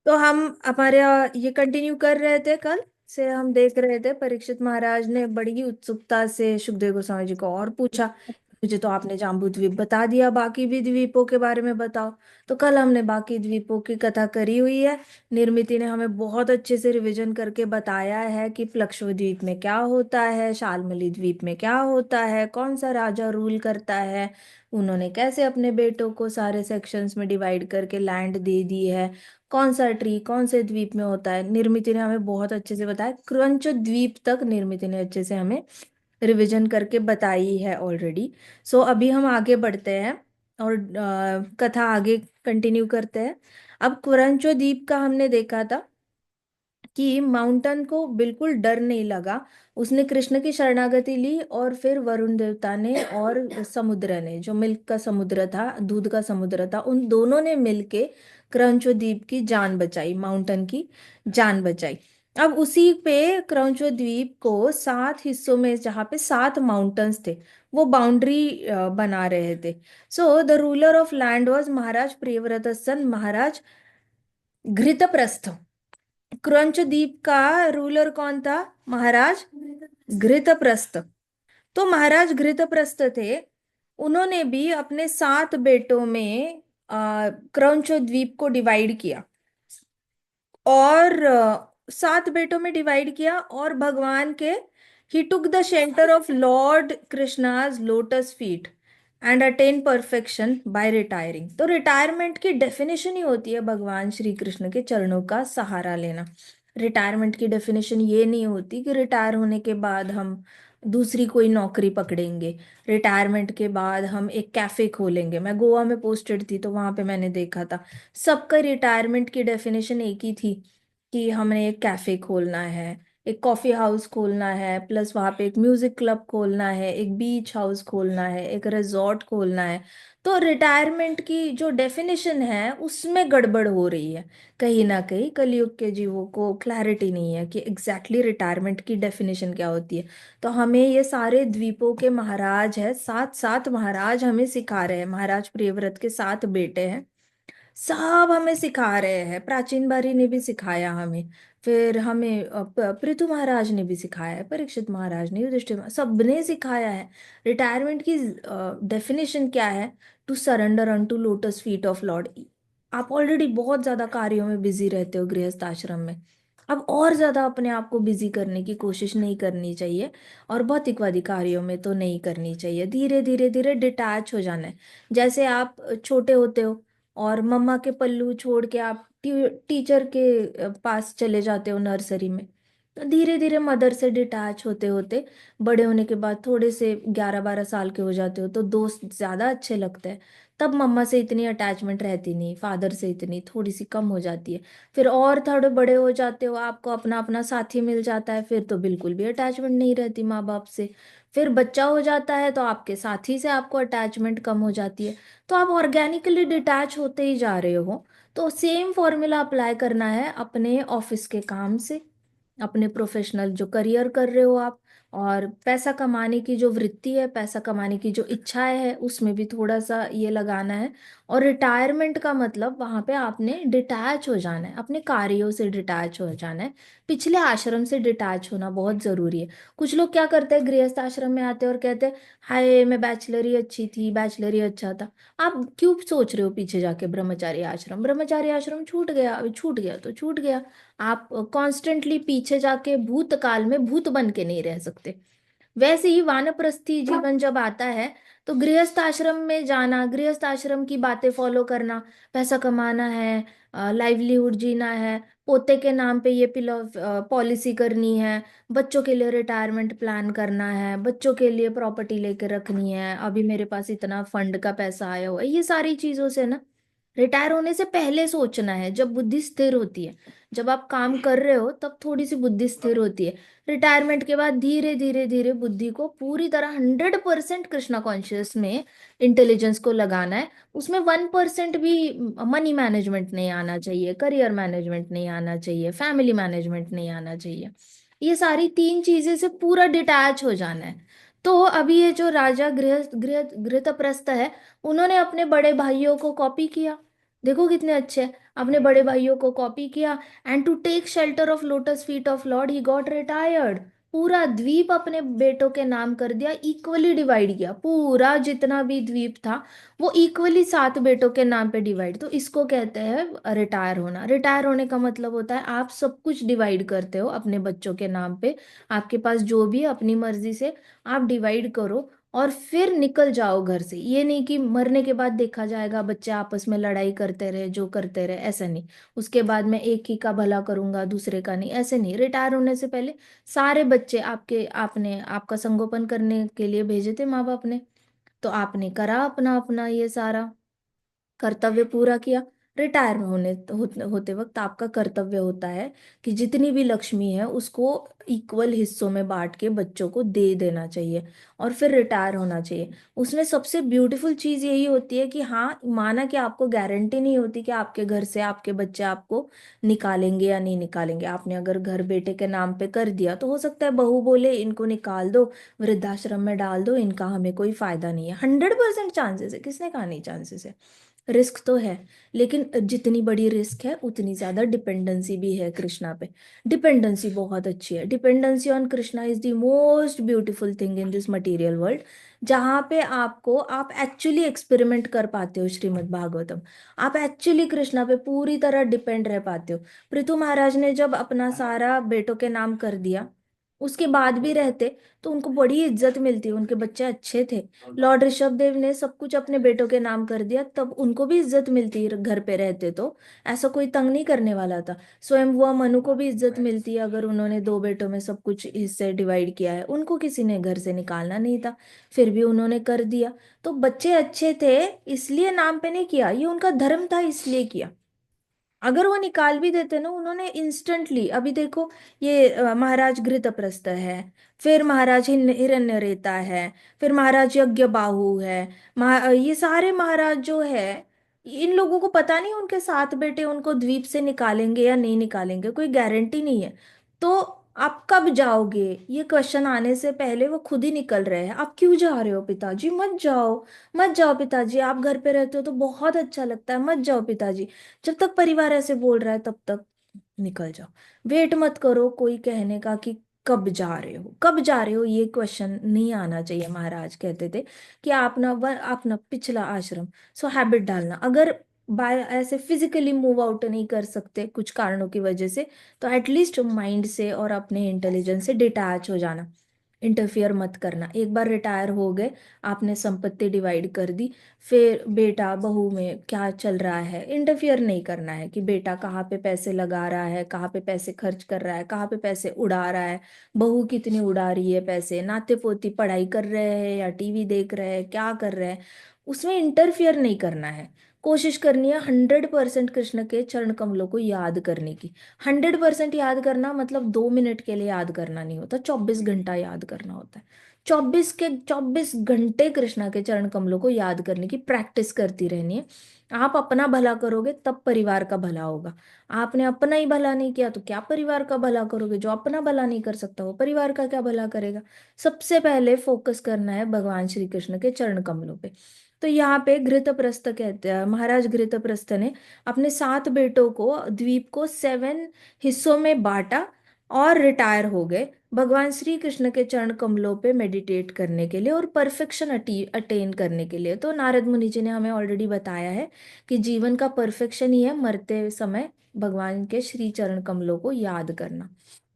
तो हम हमारे ये कंटिन्यू कर रहे थे। कल से हम देख रहे थे परीक्षित महाराज ने बड़ी उत्सुकता से सुखदेव गोस्वामी जी को और पूछा, मुझे तो आपने जाम्बू द्वीप बता दिया, बाकी भी द्वीपों के बारे में बताओ। तो कल हमने बाकी द्वीपों की कथा करी हुई है। निर्मिति ने हमें बहुत अच्छे से रिवीजन करके बताया है कि प्लक्षव द्वीप में क्या होता है, शाल्मली द्वीप में क्या होता है, कौन सा राजा रूल करता है, उन्होंने कैसे अपने बेटों को सारे सेक्शंस में डिवाइड करके लैंड दे दी है, कौन सा ट्री कौन से द्वीप में होता है। निर्मिति ने हमें बहुत अच्छे से बताया, क्रंच द्वीप तक निर्मिति ने अच्छे से हमें रिवीजन करके बताई है ऑलरेडी। सो अभी हम आगे बढ़ते हैं और कथा आगे कंटिन्यू करते हैं। अब क्रंचो द्वीप का हमने देखा था कि माउंटन को बिल्कुल डर नहीं लगा। उसने कृष्ण की शरणागति ली और फिर वरुण देवता ने और समुद्र ने, जो मिल्क का समुद्र था, दूध का समुद्र था, उन दोनों ने मिलके क्रंचो द्वीप की जान बचाई, माउंटन की जान बचाई। अब उसी पे क्रंचो द्वीप को 7 हिस्सों में, जहाँ पे 7 माउंटेन्स थे, वो बाउंड्री बना रहे थे। So the ruler of land was Maharaj Priyavrata son, Maharaj Ghritaprastha. Krauncha dvipa का रूलर कौन था? महाराज घृतप्रस्थ। तो महाराज घृतप्रस्थ थे। उन्होंने भी अपने 7 बेटों में क्रंच द्वीप को डिवाइड किया और 7 बेटों में डिवाइड किया, और भगवान के he took the centre of lord Krishna's lotus feet and attain perfection by retiring. तो रिटायरमेंट की डेफिनेशन ही होती है भगवान श्री कृष्ण के चरणों का सहारा लेना। रिटायरमेंट की डेफिनेशन ये नहीं होती कि रिटायर होने के बाद हम दूसरी कोई नौकरी पकड़ेंगे, रिटायरमेंट के बाद हम एक कैफे खोलेंगे। मैं गोवा में पोस्टेड थी तो वहां पे मैंने देखा था, सबका रिटायरमेंट की डेफिनेशन एक ही थी कि हमने एक कैफे खोलना है, एक कॉफी हाउस खोलना है, प्लस वहां पे एक म्यूजिक क्लब खोलना है, एक बीच हाउस खोलना है, एक रिजॉर्ट खोलना है। तो रिटायरमेंट की जो डेफिनेशन है उसमें गड़बड़ हो रही है। कहीं ना कहीं कलयुग के जीवों को क्लैरिटी नहीं है कि एग्जैक्टली रिटायरमेंट की डेफिनेशन क्या होती है। तो हमें ये सारे द्वीपों के महाराज है, 7 7 महाराज हमें सिखा रहे हैं। महाराज प्रियव्रत के 7 बेटे हैं, सब हमें सिखा रहे हैं। प्राचीन बारी ने भी सिखाया हमें, फिर हमें पृथु महाराज ने भी सिखाया है, परीक्षित महाराज ने, युधिष्ठिर सबने सिखाया है। रिटायरमेंट की डेफिनेशन क्या है? To surrender unto lotus feet of lord. आप ऑलरेडी बहुत ज्यादा कार्यों में बिजी रहते हो गृहस्थ आश्रम में, अब और ज्यादा अपने आप को बिजी करने की कोशिश नहीं करनी चाहिए, और भौतिकवादी कार्यों में तो नहीं करनी चाहिए। धीरे धीरे धीरे डिटैच हो जाना है। जैसे आप छोटे होते हो और मम्मा के पल्लू छोड़ के आप टीचर के पास चले जाते हो नर्सरी में, तो धीरे धीरे मदर से डिटैच होते होते बड़े होने के बाद थोड़े से 11 12 साल के हो जाते हो तो दोस्त ज्यादा अच्छे लगते हैं। तब मम्मा से इतनी अटैचमेंट रहती नहीं, फादर से इतनी थोड़ी सी कम हो जाती है। फिर और थोड़े बड़े हो जाते हो, आपको अपना अपना साथी मिल जाता है, फिर तो बिल्कुल भी अटैचमेंट नहीं रहती माँ बाप से। फिर बच्चा हो जाता है तो आपके साथी से आपको अटैचमेंट कम हो जाती है। तो आप ऑर्गेनिकली डिटैच होते ही जा रहे हो। तो सेम फॉर्मूला अप्लाई करना है अपने ऑफिस के काम से, अपने प्रोफेशनल जो करियर कर रहे हो आप, और पैसा कमाने की जो वृत्ति है, पैसा कमाने की जो इच्छाएं है, उसमें भी थोड़ा सा ये लगाना है। और रिटायरमेंट का मतलब वहां पे आपने डिटैच हो जाना है, अपने कार्यों से डिटैच हो जाना है, पिछले आश्रम से डिटैच होना बहुत जरूरी है। कुछ लोग क्या करते हैं, गृहस्थ आश्रम में आते हैं और कहते हैं हाय मैं बैचलर ही अच्छी थी, बैचलर ही अच्छा था। आप क्यों सोच रहे हो पीछे जाके ब्रह्मचारी आश्रम? ब्रह्मचारी आश्रम छूट गया, अभी छूट गया तो छूट गया। आप कॉन्स्टेंटली पीछे जाके भूतकाल में भूत बन के नहीं रह सकते। वैसे ही वानप्रस्थी जीवन जब आता है तो गृहस्थ आश्रम में जाना, गृहस्थ आश्रम की बातें फॉलो करना, पैसा कमाना है, लाइवलीहुड जीना है, पोते के नाम पे ये पॉलिसी करनी है, बच्चों के लिए रिटायरमेंट प्लान करना है, बच्चों के लिए प्रॉपर्टी लेके रखनी है, अभी मेरे पास इतना फंड का पैसा आया हुआ है, ये सारी चीजों से ना रिटायर होने से पहले सोचना है, जब बुद्धि स्थिर होती है। जब आप काम कर रहे हो तब थोड़ी सी बुद्धि स्थिर होती है। रिटायरमेंट के बाद धीरे धीरे धीरे बुद्धि को पूरी तरह 100% कृष्णा कॉन्शियस में इंटेलिजेंस को लगाना है। उसमें 1% भी मनी मैनेजमेंट नहीं आना चाहिए, करियर मैनेजमेंट नहीं आना चाहिए, फैमिली मैनेजमेंट नहीं आना चाहिए। ये सारी 3 चीजें से पूरा डिटैच हो जाना है। तो अभी ये जो राजा गृह गृह गृहप्रस्थ है, उन्होंने अपने बड़े भाइयों को कॉपी किया। देखो कितने अच्छे हैं। अपने बड़े भाइयों को कॉपी किया। And to take shelter of lotus feet of lord he got retired. पूरा द्वीप अपने बेटों के नाम कर दिया, इक्वली डिवाइड किया, पूरा जितना भी द्वीप था वो इक्वली 7 बेटों के नाम पे डिवाइड। तो इसको कहते हैं रिटायर होना। रिटायर होने का मतलब होता है आप सब कुछ डिवाइड करते हो अपने बच्चों के नाम पे। आपके पास जो भी है अपनी मर्जी से आप डिवाइड करो और फिर निकल जाओ घर से। ये नहीं कि मरने के बाद देखा जाएगा, बच्चे आपस में लड़ाई करते रहे जो करते रहे, ऐसा नहीं। उसके बाद मैं एक ही का भला करूंगा दूसरे का नहीं, ऐसे नहीं। रिटायर होने से पहले सारे बच्चे आपके आपने आपका संगोपन करने के लिए भेजे थे माँ बाप ने, तो आपने करा अपना अपना ये सारा कर्तव्य पूरा किया। रिटायर होते वक्त आपका कर्तव्य होता है कि जितनी भी लक्ष्मी है उसको इक्वल हिस्सों में बांट के बच्चों को दे देना चाहिए और फिर रिटायर होना चाहिए। उसमें सबसे ब्यूटीफुल चीज यही होती है कि हाँ, माना कि आपको गारंटी नहीं होती कि आपके घर से आपके बच्चे आपको निकालेंगे या नहीं निकालेंगे। आपने अगर घर बेटे के नाम पे कर दिया तो हो सकता है बहू बोले इनको निकाल दो, वृद्धाश्रम में डाल दो, इनका हमें कोई फायदा नहीं है। 100% चांसेस है, किसने कहा नहीं चांसेस है। रिस्क तो है, लेकिन जितनी बड़ी रिस्क है उतनी ज्यादा डिपेंडेंसी भी है कृष्णा पे। डिपेंडेंसी बहुत अच्छी है। Dependency on Krishna is the most beautiful thing in this material world. जहाँ पे आपको आप एक्चुअली एक्सपेरिमेंट कर पाते हो श्रीमद् भागवतम। आप एक्चुअली कृष्णा पे पूरी तरह डिपेंड रह पाते हो। पृथु महाराज ने जब अपना सारा बेटों के नाम कर दिया, उसके बाद भी रहते तो उनको बड़ी इज्जत मिलती, उनके बच्चे अच्छे थे। लॉर्ड ऋषभ देव ने सब कुछ अपने बेटों के नाम कर दिया, तब उनको भी इज्जत मिलती घर पे रहते तो। ऐसा कोई तंग नहीं करने वाला था। स्वयं हुआ मनु को भी इज्जत मिलती है अगर उन्होंने 2 बेटों में सब कुछ हिस्से डिवाइड किया है, उनको किसी ने घर से निकालना नहीं था, फिर भी उन्होंने कर दिया। तो बच्चे अच्छे थे इसलिए नाम पे नहीं किया, ये उनका धर्म था इसलिए किया। अगर वो निकाल भी देते ना, उन्होंने इंस्टेंटली, अभी देखो ये महाराज घृतप्रस्थ है, फिर महाराज हिरण्यरेता है, फिर महाराज यज्ञबाहु है, ये सारे महाराज जो है, इन लोगों को पता नहीं उनके 7 बेटे उनको द्वीप से निकालेंगे या नहीं निकालेंगे, कोई गारंटी नहीं है। तो आप कब जाओगे, ये क्वेश्चन आने से पहले वो खुद ही निकल रहे हैं। आप क्यों जा रहे हो पिताजी, मत जाओ। मत जाओ पिताजी, आप घर पे रहते हो तो बहुत अच्छा लगता है, मत जाओ पिताजी। जब तक परिवार ऐसे बोल रहा है तब तक निकल जाओ। वेट मत करो कोई कहने का कि कब जा रहे हो, कब जा रहे हो, ये क्वेश्चन नहीं आना चाहिए। महाराज कहते थे कि आप ना अपना पिछला आश्रम, सो हैबिट डालना। अगर बाय ऐसे फिजिकली मूव आउट नहीं कर सकते कुछ कारणों की वजह से, तो एटलीस्ट माइंड से और अपने इंटेलिजेंस से डिटैच हो जाना। इंटरफियर मत करना। एक बार रिटायर हो गए, आपने संपत्ति डिवाइड कर दी, फिर बेटा बहू में क्या चल रहा है इंटरफियर नहीं करना है कि बेटा कहाँ पे पैसे लगा रहा है, कहाँ पे पैसे खर्च कर रहा है, कहाँ पे पैसे उड़ा रहा है, बहू कितनी उड़ा रही है पैसे, नाते पोती पढ़ाई कर रहे हैं या टीवी देख रहे हैं, क्या कर रहे हैं, उसमें इंटरफियर नहीं करना है। कोशिश करनी है 100% कृष्ण के चरण कमलों को याद करने की। 100% याद करना मतलब 2 मिनट के लिए याद करना नहीं होता, 24 घंटा याद करना होता है। 24 घंटे कृष्णा के चरण कमलों को याद करने की प्रैक्टिस करती रहनी है। आप अपना भला करोगे तब परिवार का भला होगा। आपने अपना ही भला नहीं किया तो क्या परिवार का भला करोगे। जो अपना भला नहीं कर सकता वो परिवार का क्या भला करेगा। सबसे पहले फोकस करना है भगवान श्री कृष्ण के चरण कमलों पे। तो यहाँ पे घृतप्रस्थ कहते हैं, महाराज घृतप्रस्थ ने अपने 7 बेटों को द्वीप को 7 हिस्सों में बांटा और रिटायर हो गए भगवान श्री कृष्ण के चरण कमलों पे मेडिटेट करने के लिए और परफेक्शन अटेन करने के लिए। तो नारद मुनि जी ने हमें ऑलरेडी बताया है कि जीवन का परफेक्शन ही है मरते समय भगवान के श्री चरण कमलों को याद करना।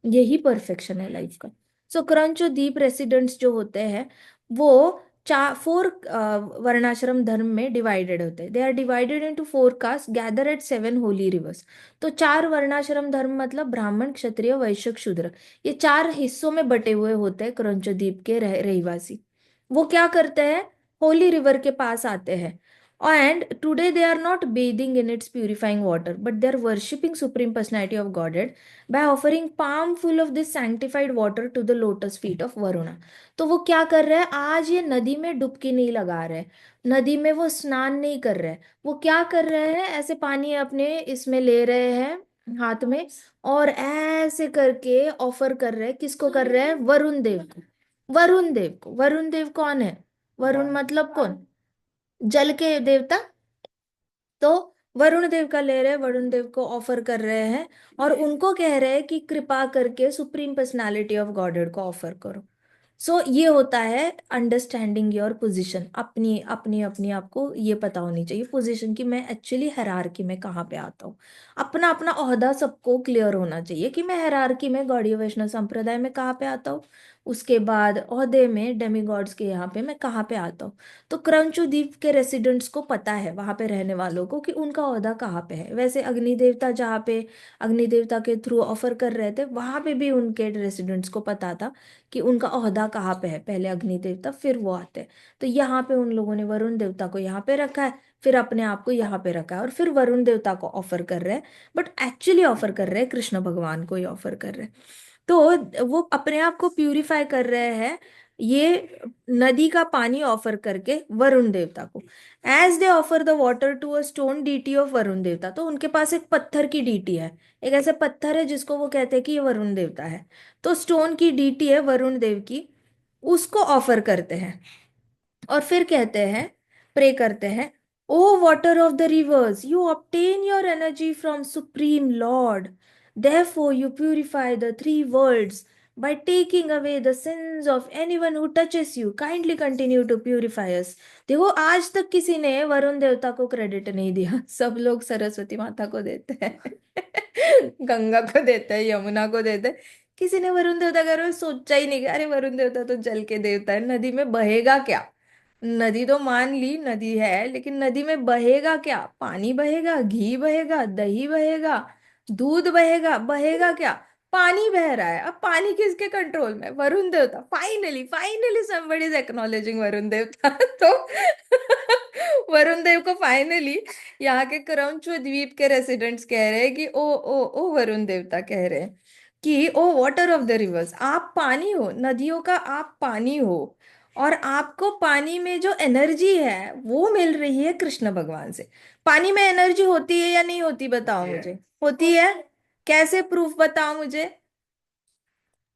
यही परफेक्शन है लाइफ का। सो क्रंच और दीप रेसिडेंट्स जो होते हैं वो 4 वर्णाश्रम धर्म में डिवाइडेड होते हैं। They are divided into 4 caste gather at 7 holy rivers. तो 4 वर्णाश्रम धर्म मतलब ब्राह्मण क्षत्रिय वैश्य शूद्र, ये 4 हिस्सों में बटे हुए होते हैं क्रंचद्वीप के रहिवासी। वो क्या करते हैं, होली रिवर के पास आते हैं, and today they are not bathing in its purifying water but they are worshipping supreme personality of godhead by offering palm full of this sanctified water to the lotus feet of Varuna। तो वो क्या कर रहे हैं, आज ये नदी में डुबकी नहीं लगा रहे, नदी में वो स्नान नहीं कर रहे। वो क्या कर रहे हैं, ऐसे पानी अपने इसमें ले रहे हैं हाथ में और ऐसे करके ऑफर कर रहे हैं। किसको कर रहे हैं, वरुण देव को। वरुण देव को। वरुण देव कौन है, वरुण मतलब कौन, जल के देवता। तो वरुण देव का ले रहे हैं, वरुण देव को ऑफर कर रहे हैं, और उनको कह रहे हैं कि कृपा करके सुप्रीम पर्सनालिटी ऑफ गॉडहेड को ऑफर करो। ये होता है अंडरस्टैंडिंग योर पोजीशन। अपनी अपनी अपनी आपको ये पता होनी चाहिए पोजीशन की, मैं एक्चुअली हायरार्की में कहाँ पे आता हूँ। अपना अपना ओहदा सबको क्लियर होना चाहिए कि मैं हायरार्की में गौड़ीय वैष्णव संप्रदाय में कहाँ पे आता हूँ। उसके बाद ओहदे में डेमीगॉड्स के यहाँ पे मैं कहाँ पे आता हूँ। तो क्रंचू द्वीप के रेसिडेंट्स को पता है, वहां पे रहने वालों को, कि उनका ओहदा कहाँ पे है। वैसे अग्नि देवता जहाँ पे अग्नि देवता के थ्रू ऑफर कर रहे थे, वहां पे भी उनके रेसिडेंट्स को पता था कि उनका ओहदा कहाँ पे है। पहले अग्नि देवता फिर वो आते हैं। तो यहाँ पे उन लोगों ने वरुण देवता को यहाँ पे रखा है, फिर अपने आप को यहाँ पे रखा है, और फिर वरुण देवता को ऑफर कर रहे हैं। बट एक्चुअली ऑफर कर रहे हैं कृष्ण भगवान को ही ऑफर कर रहे हैं। तो वो अपने आप को प्यूरिफाई कर रहे हैं, ये नदी का पानी ऑफर करके वरुण देवता को। As they offer the water to a stone deity of Varun देवता, तो उनके पास एक पत्थर की डीटी है, एक ऐसे पत्थर है जिसको वो कहते हैं कि ये वरुण देवता है। तो स्टोन की डीटी है वरुण देव की, उसको ऑफर करते हैं, और फिर कहते हैं, प्रे करते हैं, O water of the rivers, you obtain your energy from supreme lord, therefore you purify the three worlds by taking away the sins of anyone who touches you, kindly continue to purify us। देखो, आज तक किसी ने वरुण देवता को credit नहीं दिया, सब लोग सरस्वती माता को देते हैं, गंगा को देते हैं, यमुना को देते हैं। किसी ने वरुण देवता के बारे में सोचा ही नहीं कि अरे वरुण देवता तो जल के देवता है, नदी में बहेगा क्या। नदी तो मान ली नदी है, लेकिन नदी में बहेगा क्या, पानी बहेगा, घी बहेगा, दही बहेगा, दूध बहेगा, बहेगा क्या, पानी बह रहा है। अब पानी किसके कंट्रोल में, वरुण देवता। Finally finally somebody is acknowledging Varun देवता। तो वरुण देव को फाइनली यहाँ के करमचू द्वीप के रेसिडेंट्स कह रहे हैं कि ओ वरुण देवता कह रहे हैं कि O water of the reverse, आप पानी हो, नदियों का आप पानी हो, और आपको पानी में जो एनर्जी है वो मिल रही है कृष्ण भगवान से। पानी में एनर्जी होती है या नहीं होती, बताओ मुझे। होती है। कैसे, प्रूफ बताओ मुझे।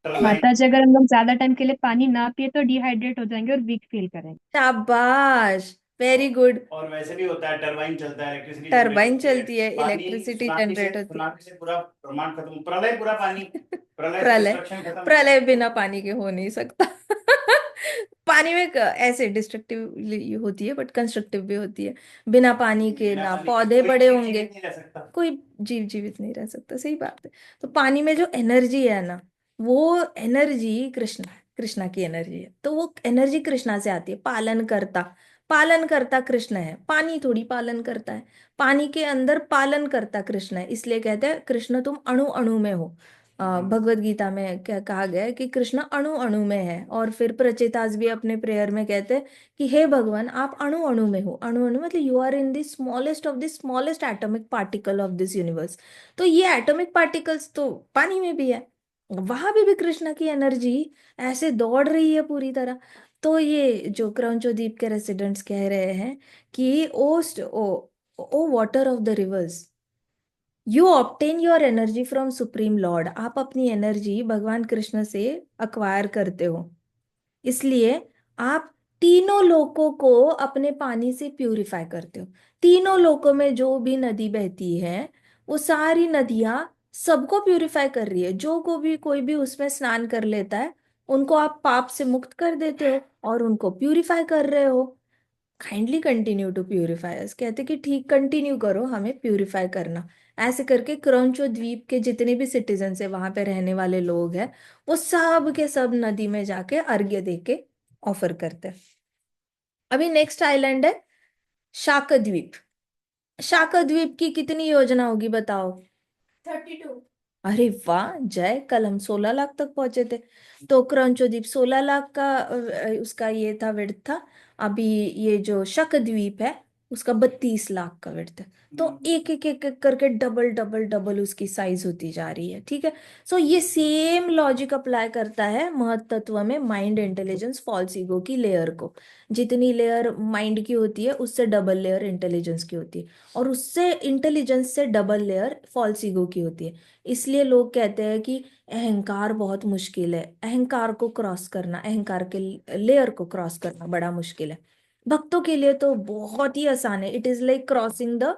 माता जी, अगर हम लोग ज्यादा टाइम के लिए पानी ना पिए तो डिहाइड्रेट हो जाएंगे और वीक फील करेंगे। शाबाश, वेरी गुड। और वैसे भी होता है, टरबाइन चलता है, इलेक्ट्रिसिटी जनरेट टरबाइन होती है। चलती है, पानी इलेक्ट्रिसिटी सुनामी से जनरेट होती सुनामी से पूरा ब्रह्मांड खत्म, प्रलय पूरा पानी, प्रलय से प्रलय। डिस्ट्रक्शन खत्म। प्रलय बिना पानी के हो नहीं सकता। पानी में ऐसे डिस्ट्रक्टिव होती है, बट कंस्ट्रक्टिव भी होती है। बिना पानी के बिना ना पानी के पौधे कोई बड़े जीव होंगे, जीवित नहीं रह सकता। कोई जीव जीवित नहीं रह सकता, सही बात है। तो पानी में जो एनर्जी है ना, वो एनर्जी कृष्णा की एनर्जी है। तो वो एनर्जी कृष्णा से आती है। पालन करता, पालन करता कृष्ण है, पानी थोड़ी पालन करता है। पानी के अंदर पालन करता कृष्ण है, इसलिए कहते हैं कृष्ण तुम अणु अणु में हो। भगवत गीता में क्या कहा गया है कि कृष्ण अणु अणु में है। और फिर प्रचेतास भी अपने प्रेयर में कहते हैं कि हे भगवान, आप अणु अणु में हो। अणु अणु मतलब you are in the smallest of the smallest atomic particle of this universe. तो ये एटॉमिक पार्टिकल्स तो पानी में भी है, वहां भी कृष्णा की एनर्जी ऐसे दौड़ रही है पूरी तरह। तो ये जो क्रंचो द्वीप के रेसिडेंट्स कह रहे हैं कि O water of the rivers, you obtain your energy from supreme lord, आप अपनी एनर्जी भगवान कृष्ण से अक्वायर करते हो, इसलिए आप तीनों लोकों को अपने पानी से प्यूरिफाई करते हो। तीनों लोकों में जो भी नदी बहती है, वो सारी नदियां सबको प्यूरिफाई कर रही है। जो को भी कोई भी उसमें स्नान कर लेता है, उनको आप पाप से मुक्त कर देते हो और उनको प्यूरिफाई कर रहे हो। काइंडली कंटिन्यू टू प्यूरिफाई अस, कहते कि ठीक कंटिन्यू करो हमें प्यूरिफाई करना। ऐसे करके क्रंचो द्वीप के जितने भी सिटीजन है, वहां पे रहने वाले लोग हैं, वो सब के सब नदी में जाके अर्घ्य दे के ऑफर करते हैं। अभी नेक्स्ट आइलैंड है शाकद्वीप। शाकद्वीप की कितनी योजना होगी बताओ। 32। अरे वाह जय, कल हम 16 लाख तक पहुंचे थे। तो क्रंचो द्वीप 16 लाख का उसका ये था, विड्थ था। अभी ये जो शक द्वीप है, उसका 32 लाख का विड्थ है। तो एक एक एक एक करके डबल डबल डबल उसकी साइज होती जा रही है, ठीक है। ये सेम लॉजिक अप्लाई करता है महतत्व में माइंड इंटेलिजेंस फॉल्स ईगो की लेयर को। जितनी लेयर माइंड की होती है, उससे डबल लेयर इंटेलिजेंस की होती है, और उससे इंटेलिजेंस से डबल लेयर फॉल्स ईगो की होती है। इसलिए लोग कहते हैं कि अहंकार बहुत मुश्किल है, अहंकार को क्रॉस करना, अहंकार के लेयर को क्रॉस करना बड़ा मुश्किल है। भक्तों के लिए तो बहुत ही आसान है। It is like crossing the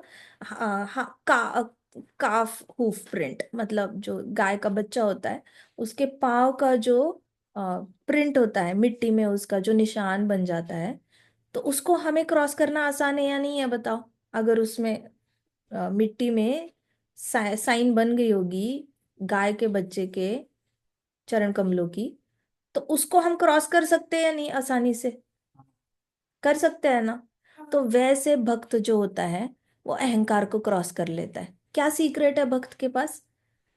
calf hoof print, मतलब जो गाय का बच्चा होता है उसके पाँव का जो प्रिंट होता है मिट्टी में, उसका जो निशान बन जाता है, तो उसको हमें क्रॉस करना आसान है या नहीं है बताओ। अगर उसमें मिट्टी में साइन बन गई होगी गाय के बच्चे के चरण कमलों की, तो उसको हम क्रॉस कर सकते हैं या नहीं आसानी से? कर सकते हैं ना। तो वैसे भक्त जो होता है वो अहंकार को क्रॉस कर लेता है। क्या सीक्रेट है भक्त के पास?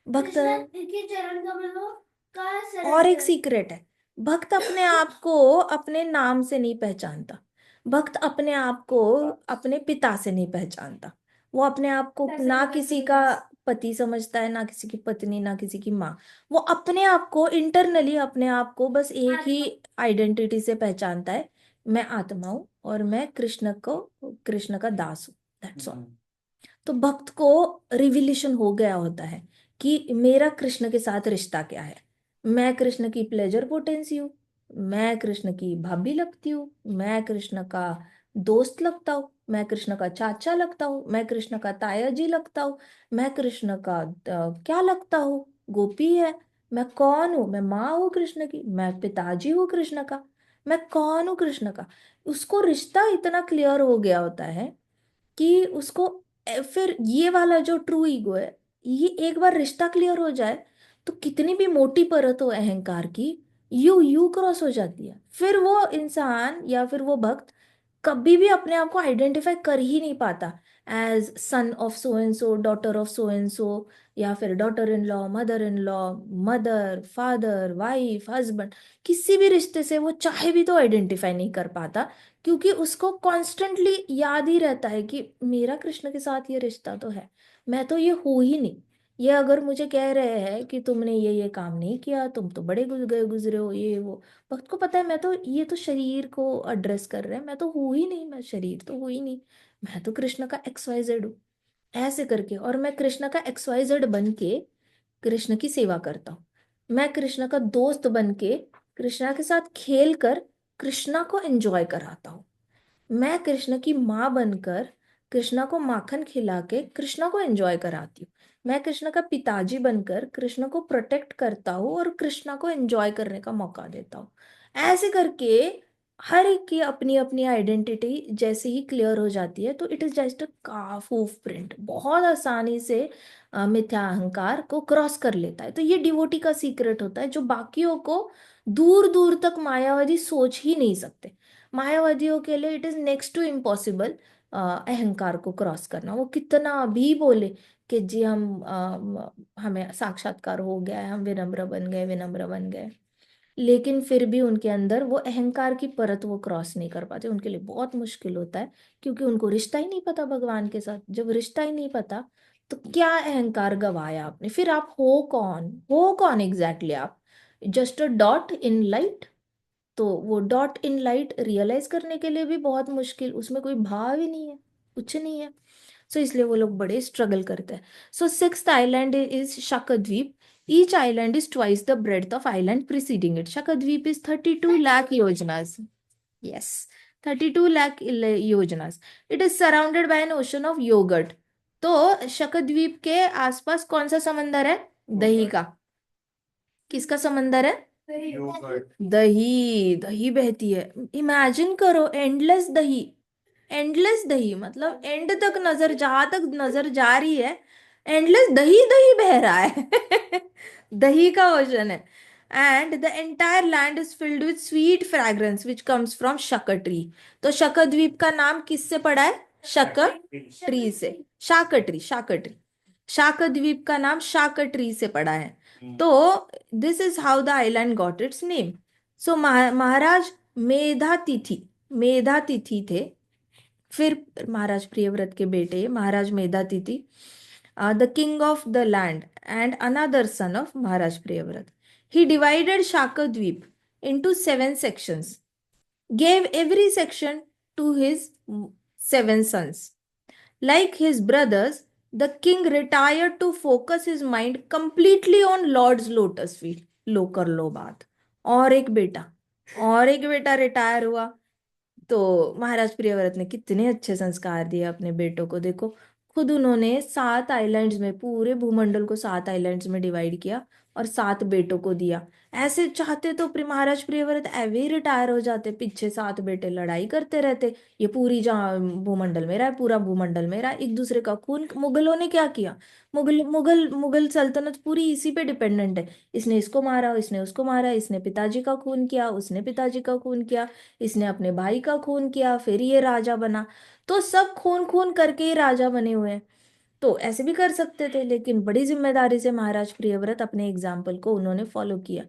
भक्त के चरण कमलों का और एक सीक्रेट है, भक्त अपने आप को अपने नाम से नहीं पहचानता। भक्त अपने आप को अपने पिता से नहीं पहचानता। वो अपने आप को ना किसी का पति समझता है, ना किसी की पत्नी, ना किसी की माँ। वो अपने आप को इंटरनली, अपने आप को बस एक ही आइडेंटिटी से पहचानता है, मैं आत्मा हूँ और मैं कृष्ण का दास हूँ। That's all. तो भक्त को रिविलेशन हो गया होता है कि मेरा कृष्ण के साथ रिश्ता क्या है। मैं कृष्ण की प्लेजर पोटेंसी हूँ, मैं कृष्ण की भाभी लगती हूँ, मैं कृष्ण का दोस्त लगता हूँ, मैं कृष्ण का चाचा लगता हूँ, मैं कृष्ण का ताया जी लगता हूँ, मैं कृष्ण का क्या लगता हूँ, गोपी है। मैं कौन हूँ? मैं माँ हूँ कृष्ण की, मैं पिताजी हूँ कृष्ण का, मैं कौन हूँ कृष्ण का। उसको रिश्ता इतना क्लियर हो गया होता है कि उसको फिर ये वाला जो ट्रू ईगो है, ये एक बार रिश्ता क्लियर हो जाए तो कितनी भी मोटी परत हो अहंकार की, यू क्रॉस हो जाती है। फिर वो इंसान या फिर वो भक्त कभी भी अपने आप को आइडेंटिफाई कर ही नहीं पाता as son of so and so, daughter of so and so, या फिर daughter in law, mother, father, wife, husband. किसी भी रिश्ते से वो चाहे भी तो आइडेंटिफाई नहीं कर पाता, क्योंकि उसको कॉन्स्टेंटली याद ही रहता है कि मेरा कृष्ण के साथ ये रिश्ता तो है, मैं तो ये हूं ही नहीं। ये अगर मुझे कह रहे हैं कि तुमने ये काम नहीं किया, तुम तो बड़े गुजरे हो, ये वो, वक्त को पता है मैं तो, ये तो शरीर को एड्रेस कर रहे हैं, मैं तो हूं ही नहीं, मैं शरीर तो हूं ही नहीं, मैं तो कृष्ण का XYZ हूँ। ऐसे करके, और मैं कृष्ण का XYZ बन के कृष्ण की सेवा करता हूँ। मैं कृष्ण का दोस्त बन के कृष्णा के साथ खेल कर कृष्णा को एंजॉय कराता हूँ। मैं कृष्ण की माँ बनकर कृष्णा को माखन खिला के कृष्णा को एंजॉय कराती हूँ। मैं कृष्ण का पिताजी बनकर कृष्ण को प्रोटेक्ट करता हूँ और कृष्णा को एंजॉय करने का मौका देता हूँ। ऐसे करके हर एक की अपनी अपनी आइडेंटिटी जैसे ही क्लियर हो जाती है, तो it is just a calf of print, बहुत आसानी से मिथ्या अहंकार को क्रॉस कर लेता है। तो ये डिवोटी का सीक्रेट होता है जो बाकियों को दूर दूर तक मायावादी सोच ही नहीं सकते। मायावादियों के लिए it is next to impossible अहंकार को क्रॉस करना। वो कितना भी बोले कि जी हम हमें साक्षात्कार हो गया है, हम विनम्र बन गए, विनम्र बन गए, लेकिन फिर भी उनके अंदर वो अहंकार की परत वो क्रॉस नहीं कर पाते। उनके लिए बहुत मुश्किल होता है, क्योंकि उनको रिश्ता ही नहीं पता भगवान के साथ। जब रिश्ता ही नहीं पता तो क्या अहंकार गवाया आपने? फिर आप हो कौन एग्जैक्टली आप? Just a dot in light. तो वो डॉट इन लाइट रियलाइज करने के लिए भी बहुत मुश्किल, उसमें कोई भाव ही नहीं है, कुछ नहीं है। सो इसलिए वो लोग बड़े स्ट्रगल करते हैं। So sixth island is Shakadweep. Each island is twice the breadth of island preceding it. Shakadweep is 32 lakh योजनास। यस, 32 lakh योजनास। It is surrounded by an ocean of yogurt. तो शक्करद्वीप के आसपास कौन सा समंदर है? दही का। किसका समंदर है? दही, दही बहती है। इमेजिन करो, एंडलेस दही। एंडलेस दही मतलब एंड तक नजर, जहां तक नजर जा रही है एंडलेस दही दही बह रहा है। दही का ओशन है। And the entire land is filled with sweet fragrance which comes from शक्कर ट्री। तो शक्कर द्वीप का नाम किससे पड़ा है? शक्कर ट्री से। शाकर ट्री, शाकर ट्री। शाकर द्वीप का नाम शाकर ट्री से पड़ा है। तो this is how the island got its name. So Maharaj Medhatithi थे। फिर महाराज प्रियव्रत के बेटे Maharaj Medhatithi, the king of the land and another son of Maharaj Priyavrata, he divided Shakadweep into 7 sections, gave every section to his 7 sons. Like his brothers, the king retired to focus his mind completely on Lord's lotus feet. लो कर लो बात। और एक बेटा, और एक बेटा retire हुआ, तो महाराज प्रियव्रत ने कितने अच्छे संस्कार दिए अपने बेटों को, देखो। खुद उन्होंने 7 आइलैंड्स में, पूरे भूमंडल को 7 आइलैंड्स में डिवाइड किया और 7 बेटों को दिया। ऐसे चाहते तो महाराज प्रियव्रत एवे ही रिटायर हो जाते, पीछे 7 बेटे लड़ाई करते रहते, ये पूरी जहाँ भूमंडल मेरा है, पूरा भूमंडल मेरा है, एक दूसरे का खून। मुगलों ने क्या किया, मुगल मुगल मुगल सल्तनत पूरी इसी पे डिपेंडेंट है। इसने इसको मारा, इसने उसको मारा, इसने पिताजी का खून किया, उसने पिताजी का खून किया, इसने अपने भाई का खून किया, फिर ये राजा बना। तो सब खून खून करके ही राजा बने हुए हैं। तो ऐसे भी कर सकते थे, लेकिन बड़ी जिम्मेदारी से महाराज प्रियव्रत अपने एग्जाम्पल को उन्होंने फॉलो किया।